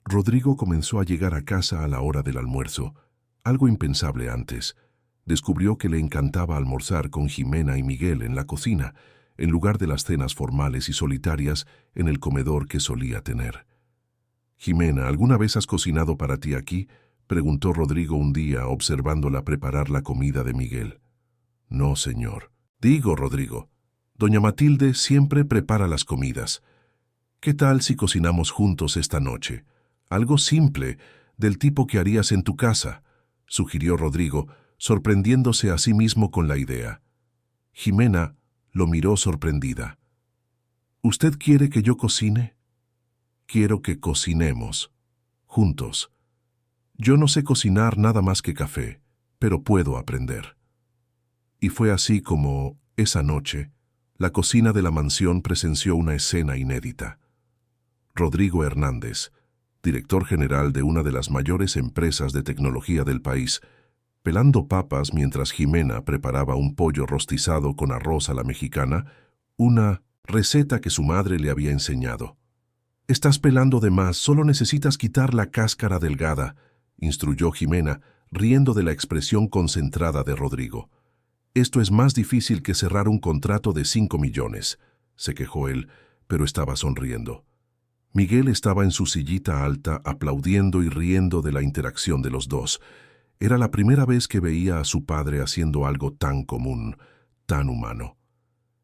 Speaker 1: Rodrigo comenzó a llegar a casa a la hora del almuerzo, algo impensable antes. Descubrió que le encantaba almorzar con Jimena y Miguel en la cocina, en lugar de las cenas formales y solitarias en el comedor que solía tener. «Jimena, ¿alguna vez has cocinado para ti aquí?», preguntó Rodrigo un día observándola preparar la comida de Miguel. «No, señor». «Digo, Rodrigo, doña Matilde siempre prepara las comidas. ¿Qué tal si cocinamos juntos esta noche? Algo simple, del tipo que harías en tu casa», sugirió Rodrigo, sorprendiéndose a sí mismo con la idea. Jimena lo miró sorprendida. «¿Usted quiere que yo cocine?» «Quiero que cocinemos. Juntos. Yo no sé cocinar nada más que café, pero puedo aprender». Y fue así como, esa noche, la cocina de la mansión presenció una escena inédita. Rodrigo Hernández, director general de una de las mayores empresas de tecnología del país, pelando papas mientras Jimena preparaba un pollo rostizado con arroz a la mexicana, una receta que su madre le había enseñado. «Estás pelando de más, solo necesitas quitar la cáscara delgada», instruyó Jimena, riendo de la expresión concentrada de Rodrigo. «Esto es más difícil que cerrar un contrato de 5 millones», se quejó él, pero estaba sonriendo. Miguel estaba en su sillita alta aplaudiendo y riendo de la interacción de los dos. Era la primera vez que veía a su padre haciendo algo tan común, tan humano.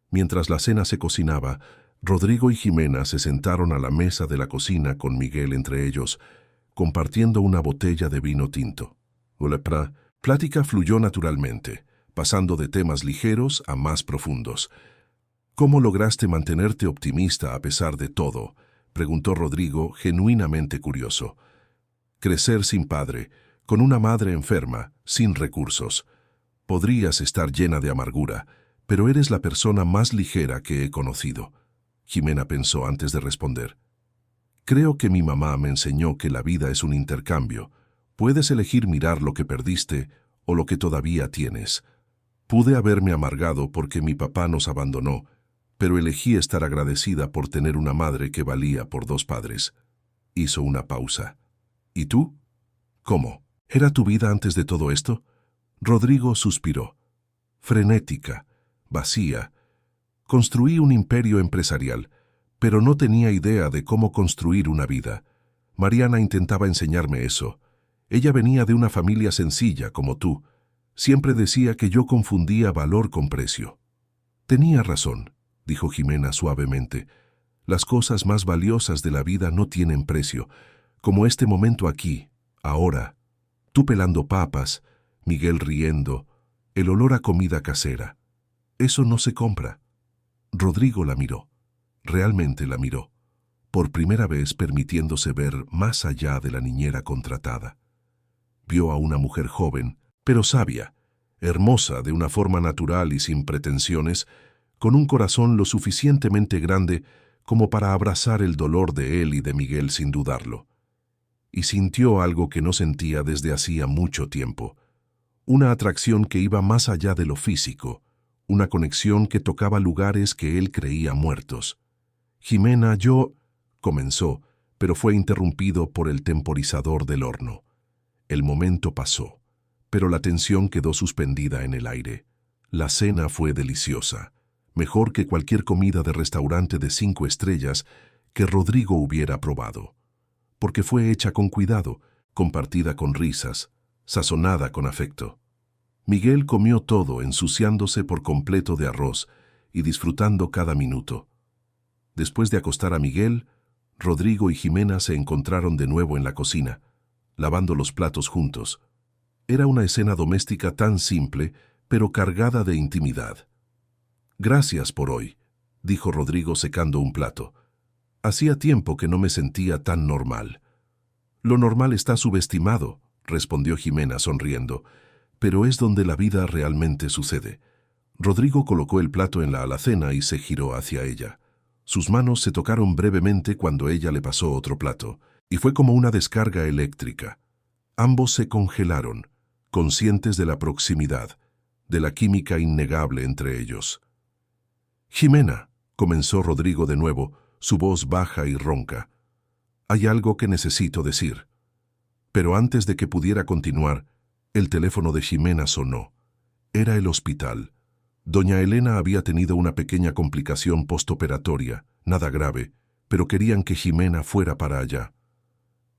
Speaker 1: Mientras la cena se cocinaba, Rodrigo y Jimena se sentaron a la mesa de la cocina con Miguel entre ellos, compartiendo una botella de vino tinto. La plática fluyó naturalmente, pasando de temas ligeros a más profundos. «¿Cómo lograste mantenerte optimista a pesar de todo?», preguntó Rodrigo, genuinamente curioso. «Crecer sin padre, con una madre enferma, sin recursos. Podrías estar llena de amargura, pero eres la persona más ligera que he conocido». Jimena pensó antes de responder. «Creo que mi mamá me enseñó que la vida es un intercambio. Puedes elegir mirar lo que perdiste o lo que todavía tienes. Pude haberme amargado porque mi papá nos abandonó, pero elegí estar agradecida por tener una madre que valía por 2 padres». Hizo una pausa. «¿Y tú? ¿Cómo? ¿Era tu vida antes de todo esto?» Rodrigo suspiró. «Frenética, vacía. Construí un imperio empresarial, pero no tenía idea de cómo construir una vida. Mariana intentaba enseñarme eso. Ella venía de una familia sencilla como tú. Siempre decía que yo confundía valor con precio». «Tenía razón», dijo Jimena suavemente. «Las cosas más valiosas de la vida no tienen precio, como este momento aquí, ahora. Tú pelando papas, Miguel riendo, el olor a comida casera. Eso no se compra». Rodrigo la miró. Realmente la miró, por primera vez permitiéndose ver más allá de la niñera contratada. Vio a una mujer joven, pero sabia, hermosa de una forma natural y sin pretensiones, con un corazón lo suficientemente grande como para abrazar el dolor de él y de Miguel sin dudarlo. Y sintió algo que no sentía desde hacía mucho tiempo, una atracción que iba más allá de lo físico, una conexión que tocaba lugares que él creía muertos. «Jimena, comenzó, pero fue interrumpido por el temporizador del horno. El momento pasó, pero la tensión quedó suspendida en el aire. La cena fue deliciosa, mejor que cualquier comida de restaurante de 5 estrellas que Rodrigo hubiera probado, porque fue hecha con cuidado, compartida con risas, sazonada con afecto. Miguel comió todo, ensuciándose por completo de arroz y disfrutando cada minuto. Después de acostar a Miguel, Rodrigo y Jimena se encontraron de nuevo en la cocina, lavando los platos juntos. Era una escena doméstica tan simple, pero cargada de intimidad. «Gracias por hoy», dijo Rodrigo secando un plato. «Hacía tiempo que no me sentía tan normal». «Lo normal está subestimado», respondió Jimena sonriendo, «pero es donde la vida realmente sucede». Rodrigo colocó el plato en la alacena y se giró hacia ella. Sus manos se tocaron brevemente cuando ella le pasó otro plato, y fue como una descarga eléctrica. Ambos se congelaron, conscientes de la proximidad, de la química innegable entre ellos. «Jimena», comenzó Rodrigo de nuevo, su voz baja y ronca, «hay algo que necesito decir». Pero antes de que pudiera continuar, el teléfono de Jimena sonó. Era el hospital. Doña Elena había tenido una pequeña complicación postoperatoria, nada grave, pero querían que Jimena fuera para allá.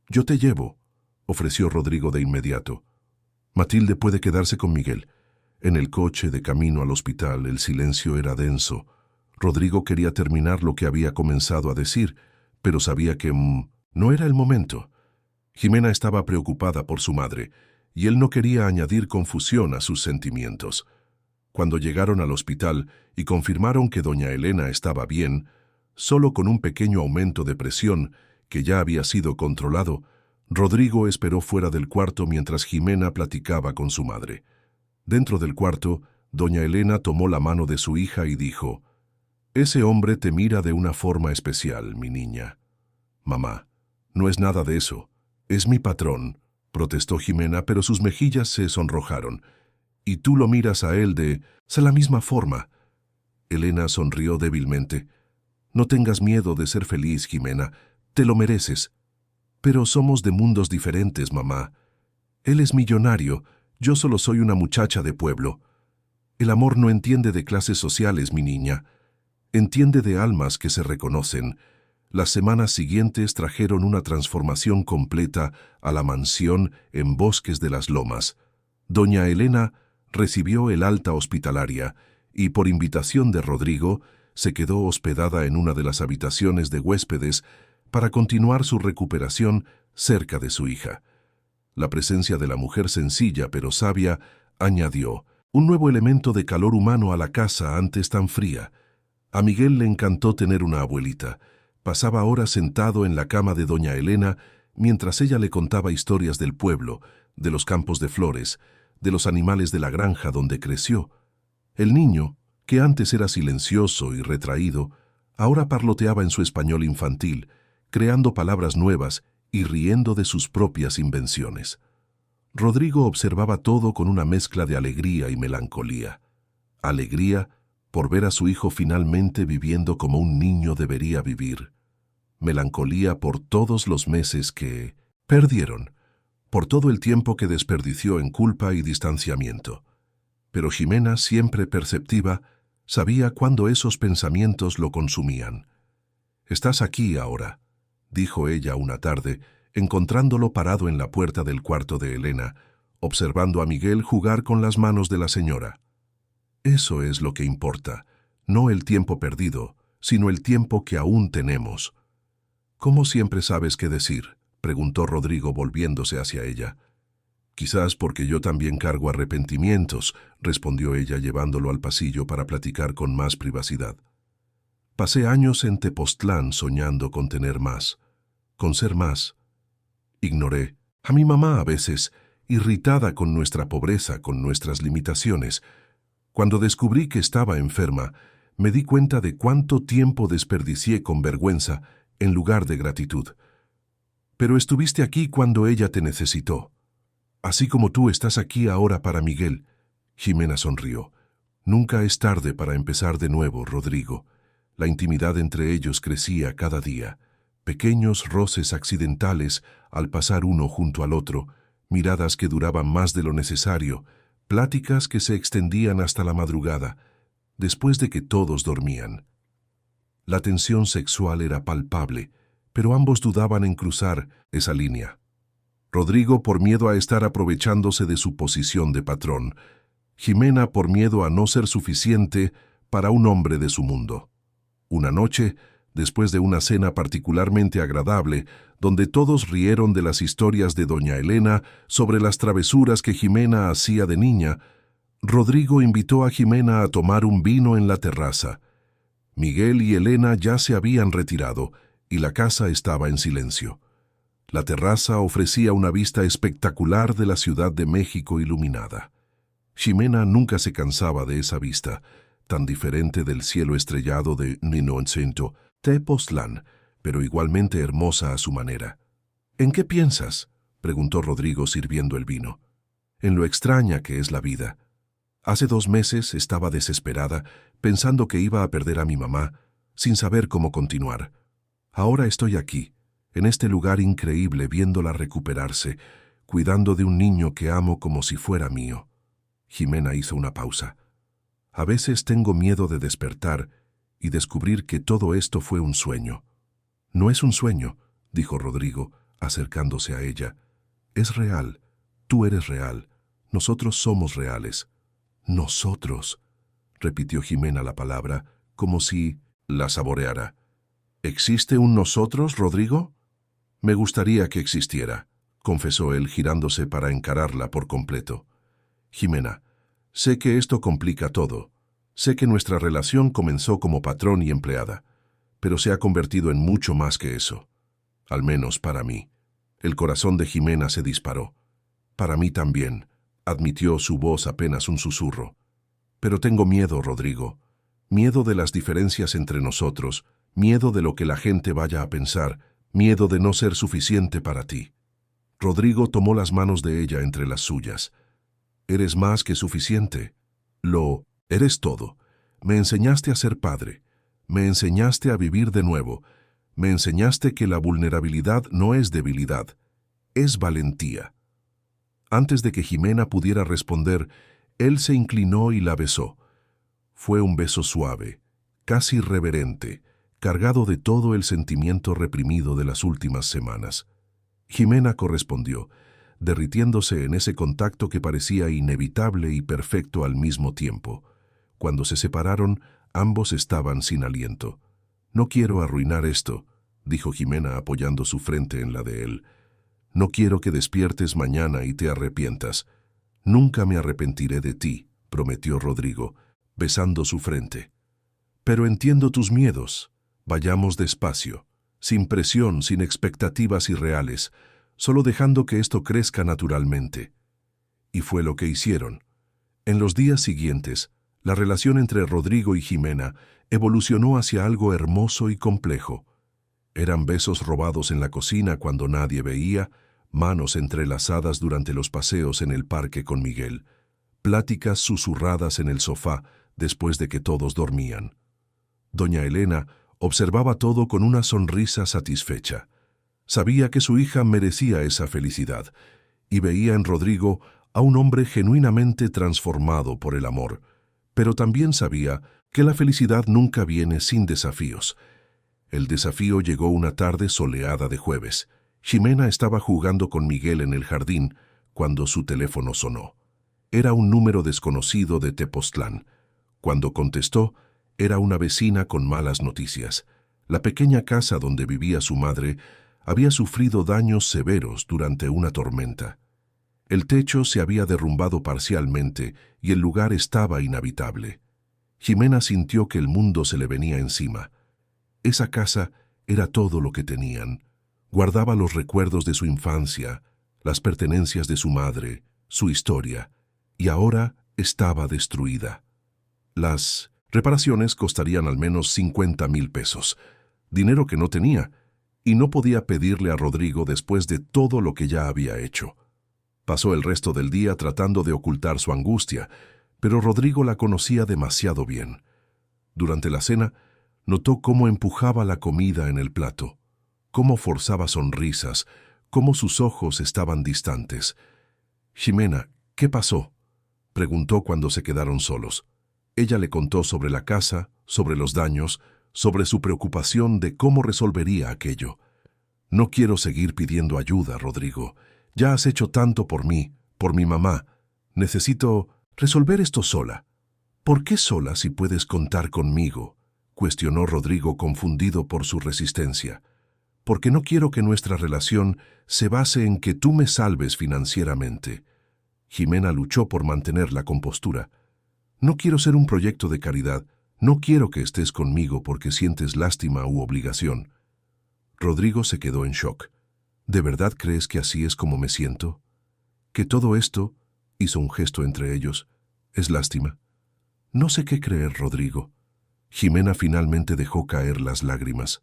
Speaker 1: «Yo te llevo», ofreció Rodrigo de inmediato. «Matilde puede quedarse con Miguel». En el coche de camino al hospital el silencio era denso. Rodrigo quería terminar lo que había comenzado a decir, pero sabía que no era el momento. Jimena estaba preocupada por su madre, y él no quería añadir confusión a sus sentimientos. Cuando llegaron al hospital y confirmaron que doña Elena estaba bien, solo con un pequeño aumento de presión que ya había sido controlado, Rodrigo esperó fuera del cuarto mientras Jimena platicaba con su madre. Dentro del cuarto, doña Elena tomó la mano de su hija y dijo: «Ese hombre te mira de una forma especial, mi niña». «Mamá, no es nada de eso. Es mi patrón», protestó Jimena, pero sus mejillas se sonrojaron. «Y tú lo miras a él de la misma forma». Elena sonrió débilmente. «No tengas miedo de ser feliz, Jimena. Te lo mereces». «Pero somos de mundos diferentes, mamá. Él es millonario, yo solo soy una muchacha de pueblo. El amor no entiende de clases sociales, mi niña. Entiende de almas que se reconocen». Las semanas siguientes trajeron una transformación completa a la mansión en Bosques de las Lomas. Doña Elena recibió el alta hospitalaria y, por invitación de Rodrigo, se quedó hospedada en una de las habitaciones de huéspedes para continuar su recuperación cerca de su hija. La presencia de la mujer sencilla pero sabia añadió un nuevo elemento de calor humano a la casa antes tan fría. A Miguel le encantó tener una abuelita. Pasaba horas sentado en la cama de doña Elena mientras ella le contaba historias del pueblo, de los campos de flores, de los animales de la granja donde creció. El niño, que antes era silencioso y retraído, ahora parloteaba en su español infantil, creando palabras nuevas y riendo de sus propias invenciones. Rodrigo observaba todo con una mezcla de alegría y melancolía. Alegría por ver a su hijo finalmente viviendo como un niño debería vivir. Melancolía por todos los meses que perdieron, por todo el tiempo que desperdició en culpa y distanciamiento. Pero Jimena, siempre perceptiva, sabía cuándo esos pensamientos lo consumían. «Estás aquí ahora», dijo ella una tarde, encontrándolo parado en la puerta del cuarto de Elena, observando a Miguel jugar con las manos de la señora. «Eso es lo que importa, no el tiempo perdido, sino el tiempo que aún tenemos». «¿Cómo siempre sabes qué decir?», preguntó Rodrigo volviéndose hacia ella. «Quizás porque yo también cargo arrepentimientos», respondió ella llevándolo al pasillo para platicar con más privacidad. «Pasé años en Tepoztlán soñando con tener más, con ser más. Ignoré a mi mamá a veces irritada con nuestra pobreza, con nuestras limitaciones. Cuando descubrí que estaba enferma, me di cuenta de cuánto tiempo desperdicié con vergüenza en lugar de gratitud. Pero estuviste aquí cuando ella te necesitó. Así como tú estás aquí ahora para Miguel. Jimena sonrió. Nunca es tarde para empezar de nuevo, Rodrigo. La intimidad entre ellos crecía cada día. Pequeños roces accidentales al pasar uno junto al otro, miradas que duraban más de lo necesario, pláticas que se extendían hasta la madrugada, después de que todos dormían. La tensión sexual era palpable, pero ambos dudaban en cruzar esa línea. Rodrigo por miedo a estar aprovechándose de su posición de patrón, Jimena por miedo a no ser suficiente para un hombre de su mundo. Una noche, después de una cena particularmente agradable, donde todos rieron de las historias de doña Elena sobre las travesuras que Jimena hacía de niña, Rodrigo invitó a Jimena a tomar un vino en la terraza. Miguel y Elena ya se habían retirado y la casa estaba en silencio. La terraza ofrecía una vista espectacular de la Ciudad de México iluminada. Jimena nunca se cansaba de esa vista, tan diferente del cielo estrellado de Tepoztlán, pero igualmente hermosa a su manera. ¿En qué piensas?, preguntó Rodrigo sirviendo el vino. En lo extraña que es la vida. Hace 2 meses estaba desesperada, pensando que iba a perder a mi mamá, sin saber cómo continuar. Ahora estoy aquí, en este lugar increíble, viéndola recuperarse, cuidando de un niño que amo como si fuera mío. Jimena hizo una pausa. A veces tengo miedo de despertar y descubrir que todo esto fue un sueño. No es un sueño, dijo Rodrigo, acercándose a ella. Es real. Tú eres real. Nosotros somos reales. Nosotros, repitió Jimena la palabra, como si la saboreara. ¿Existe un nosotros, Rodrigo? Me gustaría que existiera, confesó él girándose para encararla por completo. Jimena, sé que esto complica todo. Sé que nuestra relación comenzó como patrón y empleada, pero se ha convertido en mucho más que eso. Al menos para mí. El corazón de Jimena se disparó. Para mí también, admitió su voz apenas un susurro. Pero tengo miedo, Rodrigo. Miedo de las diferencias entre nosotros, miedo de lo que la gente vaya a pensar, miedo de no ser suficiente para ti. Rodrigo tomó las manos de ella entre las suyas. Eres más que suficiente. Eres todo. Me enseñaste a ser padre. Me enseñaste a vivir de nuevo. Me enseñaste que la vulnerabilidad no es debilidad, es valentía. Antes de que Jimena pudiera responder, él se inclinó y la besó. Fue un beso suave, casi reverente, cargado de todo el sentimiento reprimido de las últimas semanas. Jimena correspondió, derritiéndose en ese contacto que parecía inevitable y perfecto al mismo tiempo. Cuando se separaron, ambos estaban sin aliento. «No quiero arruinar esto», dijo Jimena apoyando su frente en la de él. «No quiero que despiertes mañana y te arrepientas». «Nunca me arrepentiré de ti», prometió Rodrigo, besando su frente. «Pero entiendo tus miedos. Vayamos despacio, sin presión, sin expectativas irreales, solo dejando que esto crezca naturalmente». Y fue lo que hicieron. En los días siguientes, la relación entre Rodrigo y Jimena evolucionó hacia algo hermoso y complejo. Eran besos robados en la cocina cuando nadie veía, manos entrelazadas durante los paseos en el parque con Miguel, pláticas susurradas en el sofá después de que todos dormían. Doña Elena observaba todo con una sonrisa satisfecha. Sabía que su hija merecía esa felicidad y veía en Rodrigo a un hombre genuinamente transformado por el amor, pero también sabía que la felicidad nunca viene sin desafíos. El desafío llegó una tarde soleada de jueves. Jimena estaba jugando con Miguel en el jardín cuando su teléfono sonó. Era un número desconocido de Tepoztlán. Cuando contestó, era una vecina con malas noticias. La pequeña casa donde vivía su madre había sufrido daños severos durante una tormenta. El techo se había derrumbado parcialmente y el lugar estaba inhabitable. Jimena sintió que el mundo se le venía encima. Esa casa era todo lo que tenían. Guardaba los recuerdos de su infancia, las pertenencias de su madre, su historia, y ahora estaba destruida. Las reparaciones costarían al menos 50,000 pesos, dinero que no tenía, y no podía pedirle a Rodrigo después de todo lo que ya había hecho. Pasó el resto del día tratando de ocultar su angustia, pero Rodrigo la conocía demasiado bien. Durante la cena, notó cómo empujaba la comida en el plato, cómo forzaba sonrisas, cómo sus ojos estaban distantes. «Ximena, ¿qué pasó?», preguntó cuando se quedaron solos. Ella le contó sobre la casa, sobre los daños, sobre su preocupación de cómo resolvería aquello. «No quiero seguir pidiendo ayuda, Rodrigo. Ya has hecho tanto por mí, por mi mamá. Necesito resolver esto sola». «¿Por qué sola si puedes contar conmigo?», cuestionó Rodrigo confundido por su resistencia. «Porque no quiero que nuestra relación se base en que tú me salves financieramente». Ximena luchó por mantener la compostura. «No quiero ser un proyecto de caridad. No quiero que estés conmigo porque sientes lástima u obligación». Rodrigo se quedó en shock. «¿De verdad crees que así es como me siento? ¿Que todo esto», hizo un gesto entre ellos, «es lástima?» «No sé qué creer, Rodrigo». Ximena finalmente dejó caer las lágrimas.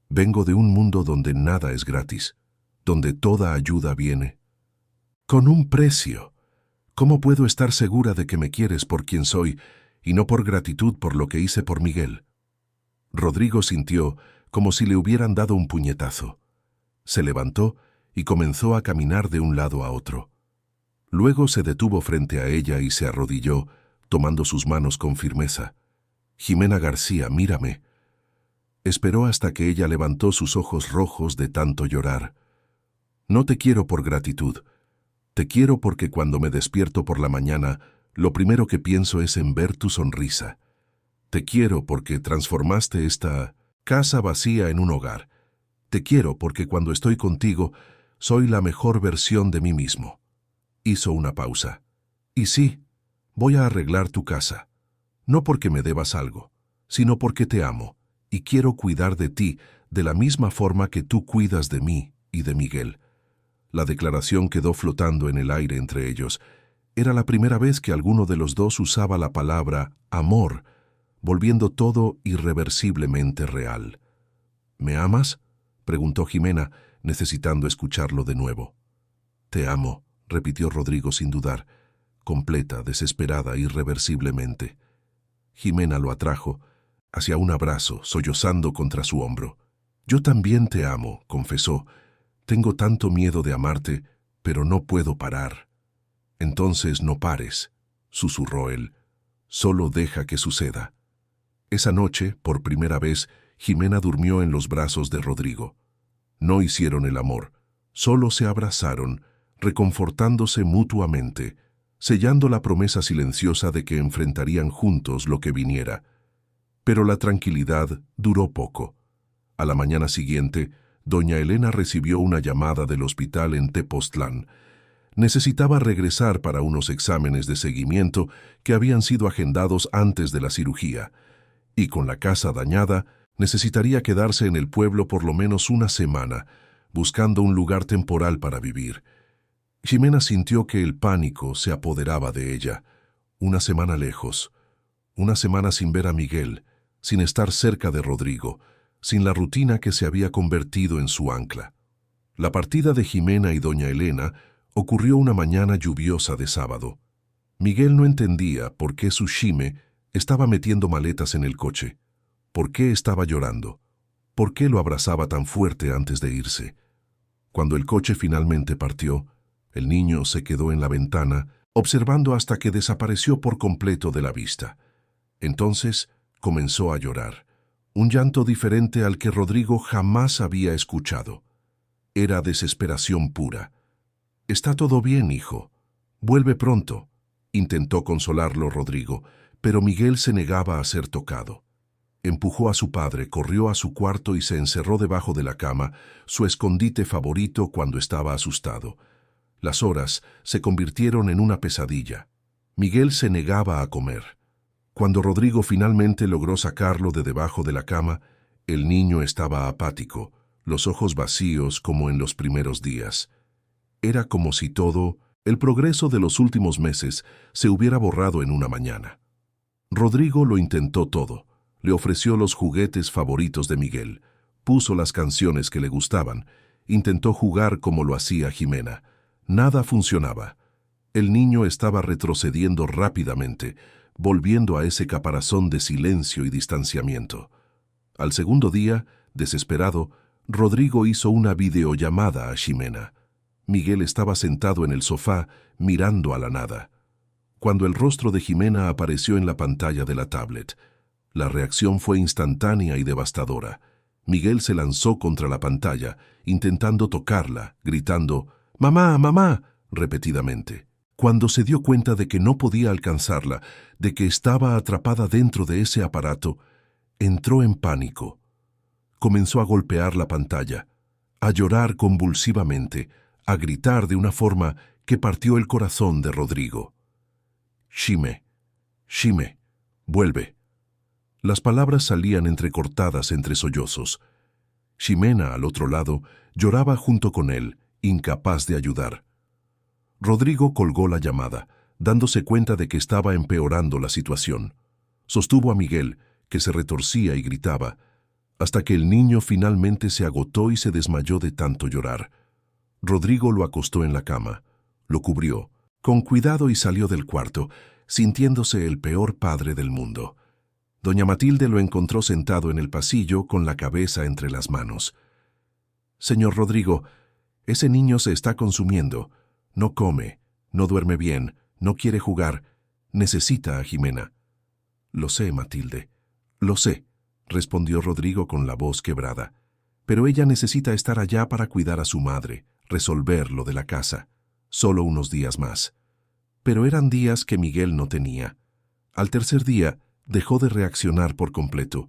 Speaker 1: «Vengo de un mundo donde nada es gratis, donde toda ayuda viene con un precio. ¿Cómo puedo estar segura de que me quieres por quien soy y no por gratitud por lo que hice por Miguel?» Rodrigo sintió como si le hubieran dado un puñetazo. Se levantó y comenzó a caminar de un lado a otro. Luego se detuvo frente a ella y se arrodilló, tomando sus manos con firmeza. «Ximena García, mírame». Esperó hasta que ella levantó sus ojos rojos de tanto llorar. «No te quiero por gratitud. Te quiero porque cuando me despierto por la mañana, lo primero que pienso es en ver tu sonrisa. Te quiero porque transformaste esta casa vacía en un hogar. Te quiero porque cuando estoy contigo, soy la mejor versión de mí mismo». Hizo una pausa. «Y sí, voy a arreglar tu casa. No porque me debas algo, sino porque te amo y quiero cuidar de ti de la misma forma que tú cuidas de mí y de Miguel». La declaración quedó flotando en el aire entre ellos. Era la primera vez que alguno de los dos usaba la palabra amor, volviendo todo irreversiblemente real. «¿Me amas?», preguntó Ximena, necesitando escucharlo de nuevo. «Te amo», repitió Rodrigo sin dudar, completa, desesperada, irreversiblemente. Ximena lo atrajo hacia un abrazo, sollozando contra su hombro. «Yo también te amo», confesó. «Tengo tanto miedo de amarte, pero no puedo parar». «Entonces no pares», susurró él. «Solo deja que suceda». Esa noche, por primera vez, Ximena durmió en los brazos de Rodrigo. No hicieron el amor, solo se abrazaron, reconfortándose mutuamente, sellando la promesa silenciosa de que enfrentarían juntos lo que viniera. Pero la tranquilidad duró poco. A la mañana siguiente, doña Elena recibió una llamada del hospital en Tepoztlán. Necesitaba regresar para unos exámenes de seguimiento que habían sido agendados antes de la cirugía, y con la casa dañada, necesitaría quedarse en el pueblo por lo menos una semana, buscando un lugar temporal para vivir. Ximena sintió que el pánico se apoderaba de ella. Una semana lejos, una semana sin ver a Miguel, sin estar cerca de Rodrigo, sin la rutina que se había convertido en su ancla. La partida de Ximena y doña Elena ocurrió una mañana lluviosa de sábado. Miguel no entendía por qué su Xime estaba metiendo maletas en el coche, por qué estaba llorando, por qué lo abrazaba tan fuerte antes de irse. Cuando el coche finalmente partió, el niño se quedó en la ventana, observando hasta que desapareció por completo de la vista. Entonces comenzó a llorar, un llanto diferente al que Rodrigo jamás había escuchado. Era desesperación pura. «Está todo bien, hijo. Vuelve pronto», intentó consolarlo Rodrigo, pero Miguel se negaba a ser tocado. Empujó a su padre, corrió a su cuarto y se encerró debajo de la cama, su escondite favorito cuando estaba asustado. Las horas se convirtieron en una pesadilla. Miguel se negaba a comer. Cuando Rodrigo finalmente logró sacarlo de debajo de la cama, el niño estaba apático, los ojos vacíos como en los primeros días. Era como si todo, el progreso de los últimos meses, se hubiera borrado en una mañana. Rodrigo lo intentó todo. Le ofreció los juguetes favoritos de Miguel, puso las canciones que le gustaban, intentó jugar como lo hacía Jimena. Nada funcionaba. El niño estaba retrocediendo rápidamente, volviendo a ese caparazón de silencio y distanciamiento. Al segundo día, desesperado, Rodrigo hizo una videollamada a Ximena. Miguel estaba sentado en el sofá, mirando a la nada. Cuando el rostro de Ximena apareció en la pantalla de la tablet, la reacción fue instantánea y devastadora. Miguel se lanzó contra la pantalla, intentando tocarla, gritando «¡Mamá, mamá!» repetidamente. Cuando se dio cuenta de que no podía alcanzarla, de que estaba atrapada dentro de ese aparato, entró en pánico. Comenzó a golpear la pantalla, a llorar convulsivamente, a gritar de una forma que partió el corazón de Rodrigo. «Xime, Xime, vuelve». Las palabras salían entrecortadas entre sollozos. Ximena, al otro lado, lloraba junto con él, incapaz de ayudar. Rodrigo colgó la llamada, dándose cuenta de que estaba empeorando la situación. Sostuvo a Miguel, que se retorcía y gritaba, hasta que el niño finalmente se agotó y se desmayó de tanto llorar. Rodrigo lo acostó en la cama, lo cubrió, con cuidado y salió del cuarto, sintiéndose el peor padre del mundo. Doña Matilde lo encontró sentado en el pasillo con la cabeza entre las manos. «Señor Rodrigo, ese niño se está consumiendo. No come, no duerme bien, no quiere jugar. Necesita a Ximena». «Lo sé, Matilde, lo sé», respondió Rodrigo con la voz quebrada. «Pero ella necesita estar allá para cuidar a su madre, resolver lo de la casa. Solo unos días más». Pero eran días que Miguel no tenía. Al tercer día, dejó de reaccionar por completo.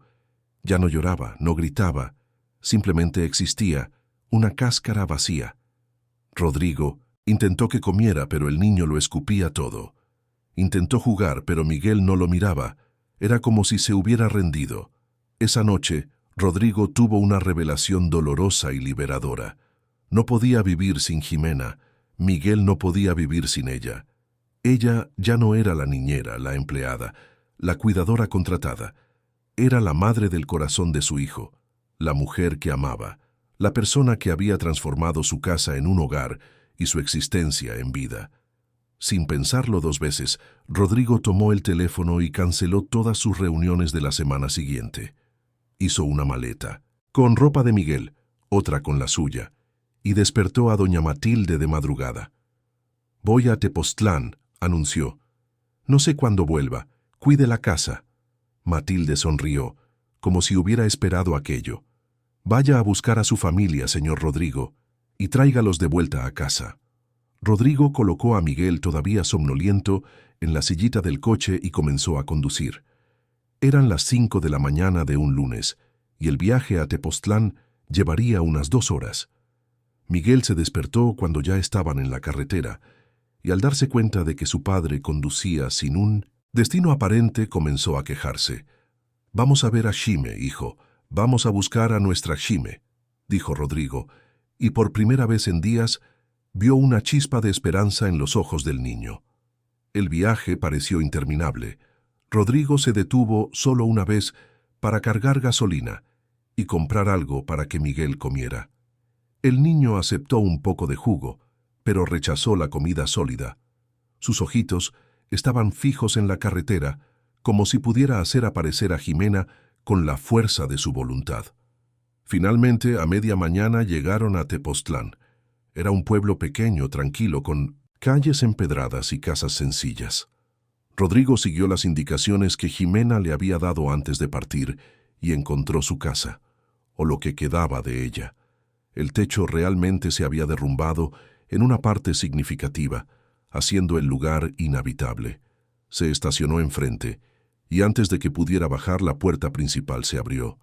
Speaker 1: Ya no lloraba, no gritaba. Simplemente existía, una cáscara vacía. Rodrigo intentó que comiera, pero el niño lo escupía todo. Intentó jugar, pero Miguel no lo miraba. Era como si se hubiera rendido. Esa noche, Rodrigo tuvo una revelación dolorosa y liberadora. No podía vivir sin Ximena. Miguel no podía vivir sin ella. Ella ya no era la niñera, la empleada, la cuidadora contratada. Era la madre del corazón de su hijo, la mujer que amaba, la persona que había transformado su casa en un hogar y su existencia en vida. Sin pensarlo dos veces, Rodrigo tomó el teléfono y canceló todas sus reuniones de la semana siguiente. Hizo una maleta, con ropa de Miguel, otra con la suya, y despertó a doña Matilde de madrugada. «Voy a Tepoztlán», anunció. «No sé cuándo vuelva. Cuide la casa». Matilde sonrió, como si hubiera esperado aquello. «Vaya a buscar a su familia, señor Rodrigo, y tráigalos de vuelta a casa». Rodrigo colocó a Miguel, todavía somnoliento, en la sillita del coche y comenzó a conducir. Eran las 5 de la mañana de un lunes, y el viaje a Tepoztlán llevaría unas 2 horas. Miguel se despertó cuando ya estaban en la carretera, y al darse cuenta de que su padre conducía sin un destino aparente, comenzó a quejarse. «Vamos a ver a Xime, hijo. Vamos a buscar a nuestra Xime», dijo Rodrigo, y por primera vez en días vio una chispa de esperanza en los ojos del niño. El viaje pareció interminable. Rodrigo se detuvo solo una vez para cargar gasolina y comprar algo para que Miguel comiera. El niño aceptó un poco de jugo, pero rechazó la comida sólida. Sus ojitos estaban fijos en la carretera, como si pudiera hacer aparecer a Ximena con la fuerza de su voluntad. Finalmente, a media mañana llegaron a Tepoztlán. Era un pueblo pequeño, tranquilo, con calles empedradas y casas sencillas. Rodrigo siguió las indicaciones que Ximena le había dado antes de partir y encontró su casa, o lo que quedaba de ella. El techo realmente se había derrumbado en una parte significativa, haciendo el lugar inhabitable. Se estacionó enfrente, y antes de que pudiera bajar, la puerta principal se abrió.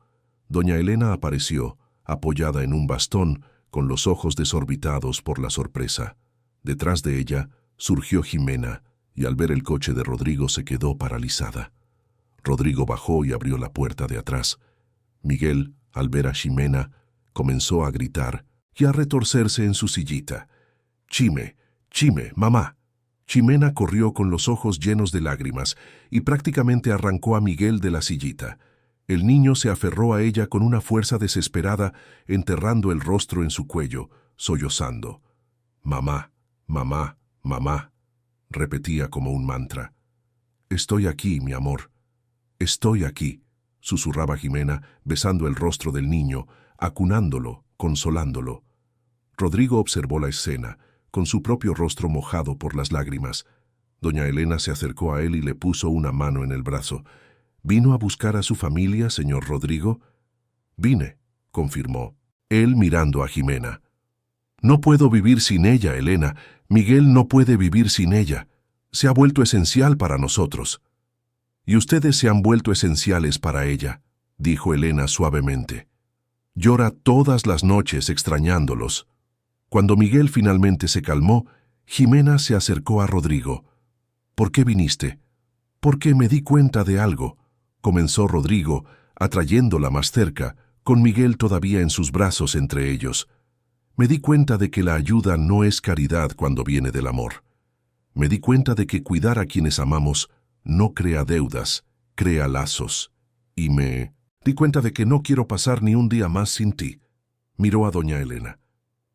Speaker 1: Doña Elena apareció, apoyada en un bastón, con los ojos desorbitados por la sorpresa. Detrás de ella surgió Ximena, y al ver el coche de Rodrigo se quedó paralizada. Rodrigo bajó y abrió la puerta de atrás. Miguel, al ver a Ximena, comenzó a gritar y a retorcerse en su sillita. Chime, Chime, mamá. Ximena corrió con los ojos llenos de lágrimas y prácticamente arrancó a Miguel de la sillita. El niño se aferró a ella con una fuerza desesperada, enterrando el rostro en su cuello, sollozando. Mamá, mamá, mamá, repetía como un mantra. Estoy aquí, mi amor. Estoy aquí, susurraba Ximena, besando el rostro del niño, acunándolo, consolándolo. Rodrigo observó la escena, con su propio rostro mojado por las lágrimas. Doña Elena se acercó a él y le puso una mano en el brazo. ¿Vino a buscar a su familia, señor Rodrigo? Vine, confirmó, él mirando a Ximena. No puedo vivir sin ella, Elena. Miguel no puede vivir sin ella. Se ha vuelto esencial para nosotros. Y ustedes se han vuelto esenciales para ella, dijo Elena suavemente. Llora todas las noches extrañándolos. Cuando Miguel finalmente se calmó, Ximena se acercó a Rodrigo. ¿Por qué viniste? Porque me di cuenta de algo, comenzó Rodrigo, atrayéndola más cerca, con Miguel todavía en sus brazos entre ellos. Me di cuenta de que la ayuda no es caridad cuando viene del amor. Me di cuenta de que cuidar a quienes amamos no crea deudas, crea lazos. Y me di cuenta de que no quiero pasar ni un día más sin ti. Miró a doña Elena.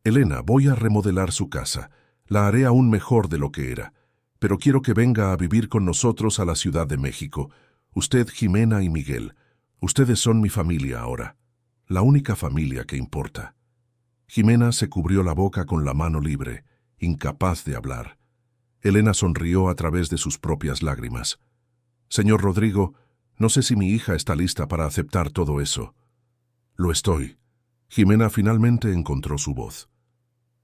Speaker 1: Elena, voy a remodelar su casa. La haré aún mejor de lo que era. Pero quiero que venga a vivir con nosotros a la Ciudad de México. Usted, Ximena y Miguel. Ustedes son mi familia ahora. La única familia que importa. Ximena se cubrió la boca con la mano libre, incapaz de hablar. Elena sonrió a través de sus propias lágrimas. Señor Rodrigo, no sé si mi hija está lista para aceptar todo eso. Lo estoy. Ximena finalmente encontró su voz.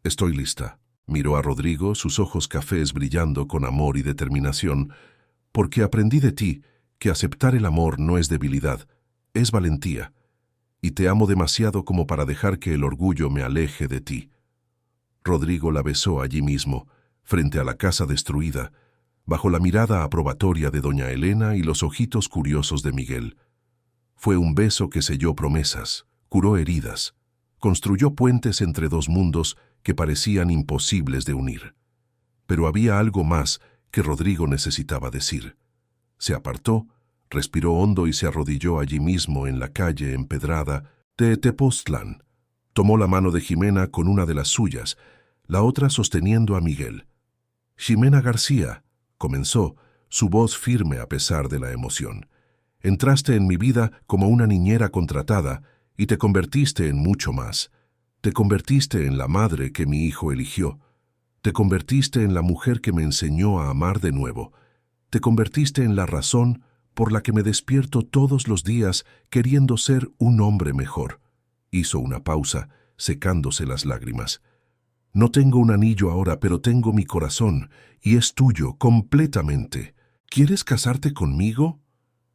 Speaker 1: Estoy lista. Miró a Rodrigo, sus ojos cafés brillando con amor y determinación, porque aprendí de ti que aceptar el amor no es debilidad, es valentía, y te amo demasiado como para dejar que el orgullo me aleje de ti. Rodrigo la besó allí mismo, frente a la casa destruida, bajo la mirada aprobatoria de doña Elena y los ojitos curiosos de Miguel. Fue un beso que selló promesas, curó heridas, construyó puentes entre dos mundos que parecían imposibles de unir. Pero había algo más que Rodrigo necesitaba decir. Se apartó, respiró hondo y se arrodilló allí mismo en la calle empedrada de Tepoztlán. Tomó la mano de Ximena con una de las suyas, la otra sosteniendo a Miguel. Ximena García, comenzó, su voz firme a pesar de la emoción. Entraste en mi vida como una niñera contratada y te convertiste en mucho más. Te convertiste en la madre que mi hijo eligió. Te convertiste en la mujer que me enseñó a amar de nuevo. Te convertiste en la razón por la que me despierto todos los días queriendo ser un hombre mejor. Hizo una pausa, secándose las lágrimas. No tengo un anillo ahora, pero tengo mi corazón, y es tuyo completamente. ¿Quieres casarte conmigo?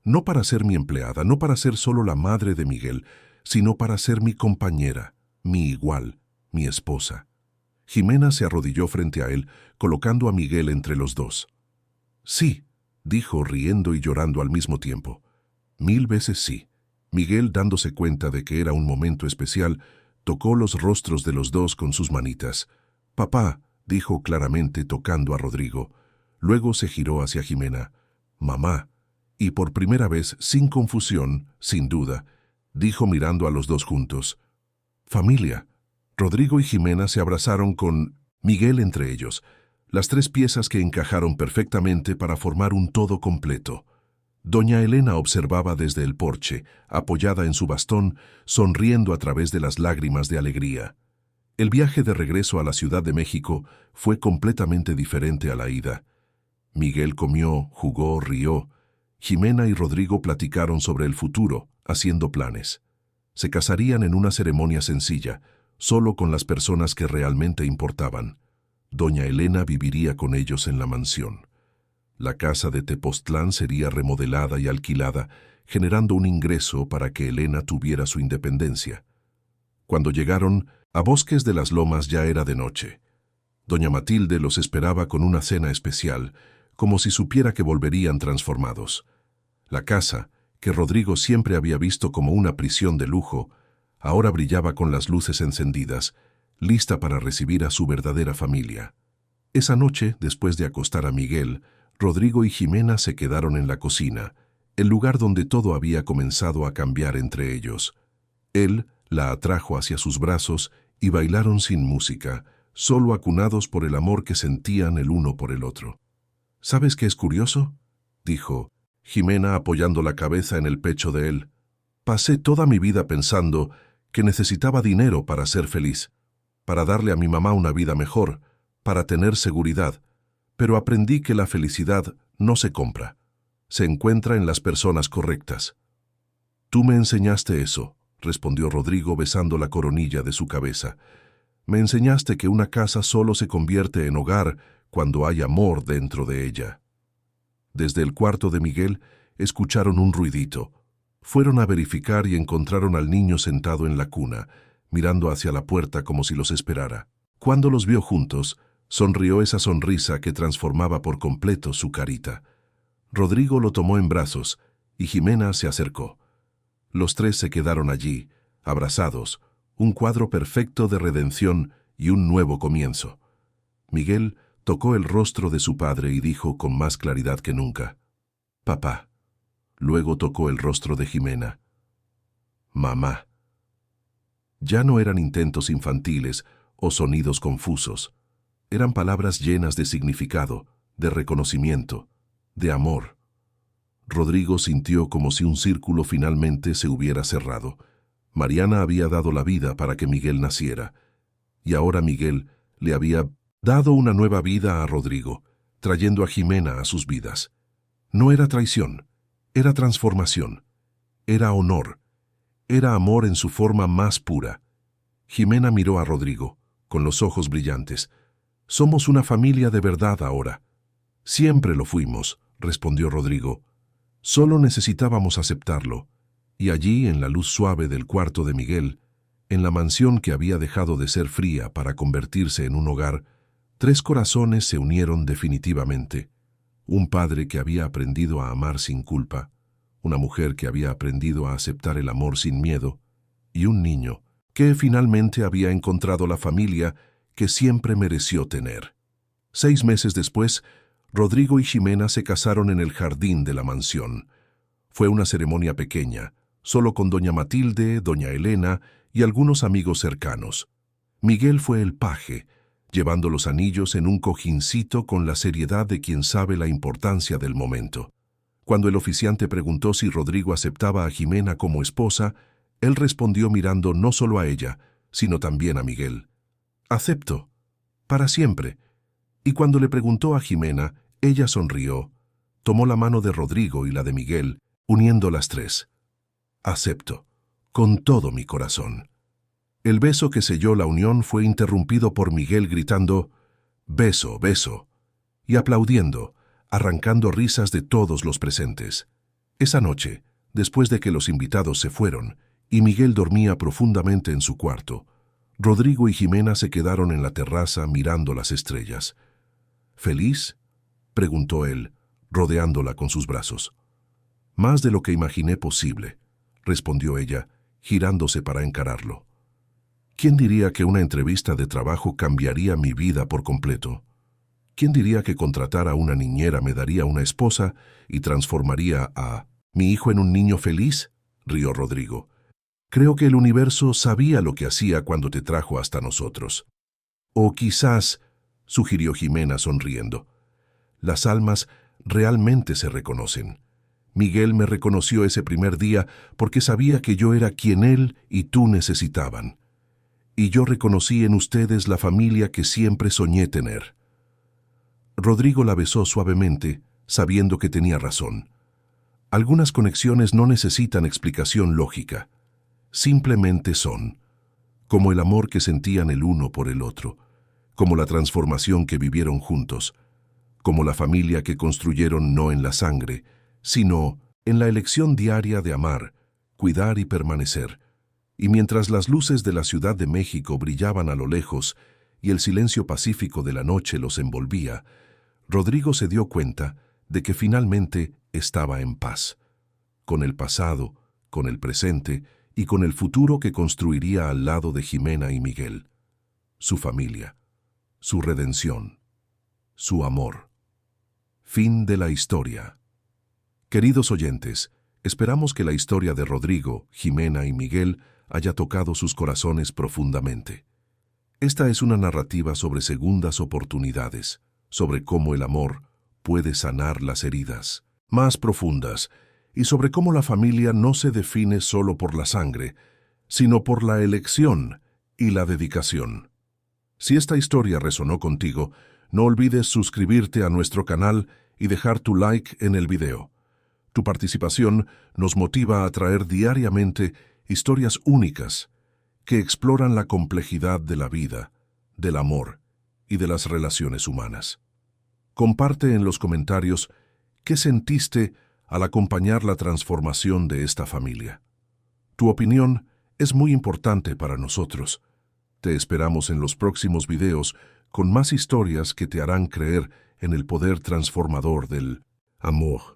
Speaker 1: No para ser mi empleada, no para ser solo la madre de Miguel, sino para ser mi compañera, mi igual, mi esposa. Ximena se arrodilló frente a él, colocando a Miguel entre los dos. Sí, dijo riendo y llorando al mismo tiempo. 1000 veces sí. Miguel, dándose cuenta de que era un momento especial, tocó los rostros de los dos con sus manitas. Papá, dijo claramente tocando a Rodrigo. Luego se giró hacia Ximena. Mamá. Y por primera vez, sin confusión, sin duda, dijo mirando a los dos juntos. Familia. Rodrigo y Ximena se abrazaron con Miguel entre ellos, las tres piezas que encajaron perfectamente para formar un todo completo. Doña Elena observaba desde el porche, apoyada en su bastón, sonriendo a través de las lágrimas de alegría. El viaje de regreso a la Ciudad de México fue completamente diferente a la ida. Miguel comió, jugó, rió. Ximena y Rodrigo platicaron sobre el futuro, haciendo planes. Se casarían en una ceremonia sencilla, solo con las personas que realmente importaban. Doña Elena viviría con ellos en la mansión. La casa de Tepoztlán sería remodelada y alquilada, generando un ingreso para que Elena tuviera su independencia. Cuando llegaron, a Bosques de las Lomas ya era de noche. Doña Matilde los esperaba con una cena especial, como si supiera que volverían transformados. La casa, que Rodrigo siempre había visto como una prisión de lujo, ahora brillaba con las luces encendidas, lista para recibir a su verdadera familia. Esa noche, después de acostar a Miguel, Rodrigo y Jimena se quedaron en la cocina, el lugar donde todo había comenzado a cambiar entre ellos. Él la atrajo hacia sus brazos y bailaron sin música, solo acunados por el amor que sentían el uno por el otro. ¿Sabes qué es curioso?, dijo Jimena apoyando la cabeza en el pecho de él. Pasé toda mi vida pensando que necesitaba dinero para ser feliz, para darle a mi mamá una vida mejor, para tener seguridad, pero aprendí que la felicidad no se compra, se encuentra en las personas correctas. Tú me enseñaste eso, respondió Rodrigo besando la coronilla de su cabeza. Me enseñaste que una casa solo se convierte en hogar cuando hay amor dentro de ella. Desde el cuarto de Miguel escucharon un ruidito. Fueron a verificar y encontraron al niño sentado en la cuna, mirando hacia la puerta como si los esperara. Cuando los vio juntos, sonrió esa sonrisa que transformaba por completo su carita. Rodrigo lo tomó en brazos y Jimena se acercó. Los tres se quedaron allí, abrazados, un cuadro perfecto de redención y un nuevo comienzo. Miguel tocó el rostro de su padre y dijo con más claridad que nunca: «Papá». Luego tocó el rostro de Jimena: «Mamá». Ya no eran intentos infantiles o sonidos confusos. Eran palabras llenas de significado, de reconocimiento, de amor. Rodrigo sintió como si un círculo finalmente se hubiera cerrado. Mariana había dado la vida para que Miguel naciera, y ahora Miguel le había dado una nueva vida a Rodrigo, trayendo a Jimena a sus vidas. No era traición, era transformación, era honor, era amor en su forma más pura. Jimena miró a Rodrigo, con los ojos brillantes. «Somos una familia de verdad ahora». «Siempre lo fuimos», respondió Rodrigo. «Solo necesitábamos aceptarlo». Y allí, en la luz suave del cuarto de Miguel, en la mansión que había dejado de ser fría para convertirse en un hogar, tres corazones se unieron definitivamente. Un padre que había aprendido a amar sin culpa, una mujer que había aprendido a aceptar el amor sin miedo, y un niño que finalmente había encontrado la familia que siempre mereció tener. 6 meses después, Rodrigo y Jimena se casaron en el jardín de la mansión. Fue una ceremonia pequeña, solo con doña Matilde, doña Elena y algunos amigos cercanos. Miguel fue el paje, llevando los anillos en un cojincito con la seriedad de quien sabe la importancia del momento. Cuando el oficiante preguntó si Rodrigo aceptaba a Jimena como esposa, él respondió mirando no solo a ella, sino también a Miguel: «Acepto, para siempre». Y cuando le preguntó a Jimena, ella sonrió, tomó la mano de Rodrigo y la de Miguel, uniendo las tres. «Acepto, con todo mi corazón». El beso que selló la unión fue interrumpido por Miguel gritando: «Beso, beso», y aplaudiendo, arrancando risas de todos los presentes. Esa noche, después de que los invitados se fueron, y Miguel dormía profundamente en su cuarto, Rodrigo y Jimena se quedaron en la terraza mirando las estrellas. «¿Feliz?», preguntó él, rodeándola con sus brazos. «Más de lo que imaginé posible», respondió ella, girándose para encararlo. «¿Quién diría que una entrevista de trabajo cambiaría mi vida por completo? ¿Quién diría que contratar a una niñera me daría una esposa y transformaría a mi hijo en un niño feliz?», rió Rodrigo. «Creo que el universo sabía lo que hacía cuando te trajo hasta nosotros». «O quizás», sugirió Jimena sonriendo, «las almas realmente se reconocen. Miguel me reconoció ese primer día porque sabía que yo era quien él y tú necesitaban. Y yo reconocí en ustedes la familia que siempre soñé tener». Rodrigo la besó suavemente, sabiendo que tenía razón. Algunas conexiones no necesitan explicación lógica. Simplemente son, como el amor que sentían el uno por el otro, como la transformación que vivieron juntos, como la familia que construyeron no en la sangre, sino en la elección diaria de amar, cuidar y permanecer. Y mientras las luces de la Ciudad de México brillaban a lo lejos y el silencio pacífico de la noche los envolvía, Rodrigo se dio cuenta de que finalmente estaba en paz, con el pasado, con el presente y con el futuro que construiría al lado de Jimena y Miguel. su familia, su redención, su amor. Fin de la historia. Queridos oyentes, esperamos que la historia de Rodrigo, Jimena y Miguel haya tocado sus corazones profundamente. Esta es una narrativa sobre segundas oportunidades, sobre cómo el amor puede sanar las heridas más profundas y sobre cómo la familia no se define solo por la sangre, sino por la elección y la dedicación. Si esta historia resonó contigo, no olvides suscribirte a nuestro canal y dejar tu like en el video. Tu participación nos motiva a traer diariamente historias únicas que exploran la complejidad de la vida, del amor y de las relaciones humanas. Comparte en los comentarios qué sentiste al acompañar la transformación de esta familia. Tu opinión es muy importante para nosotros. Te esperamos en los próximos videos con más historias que te harán creer en el poder transformador del amor.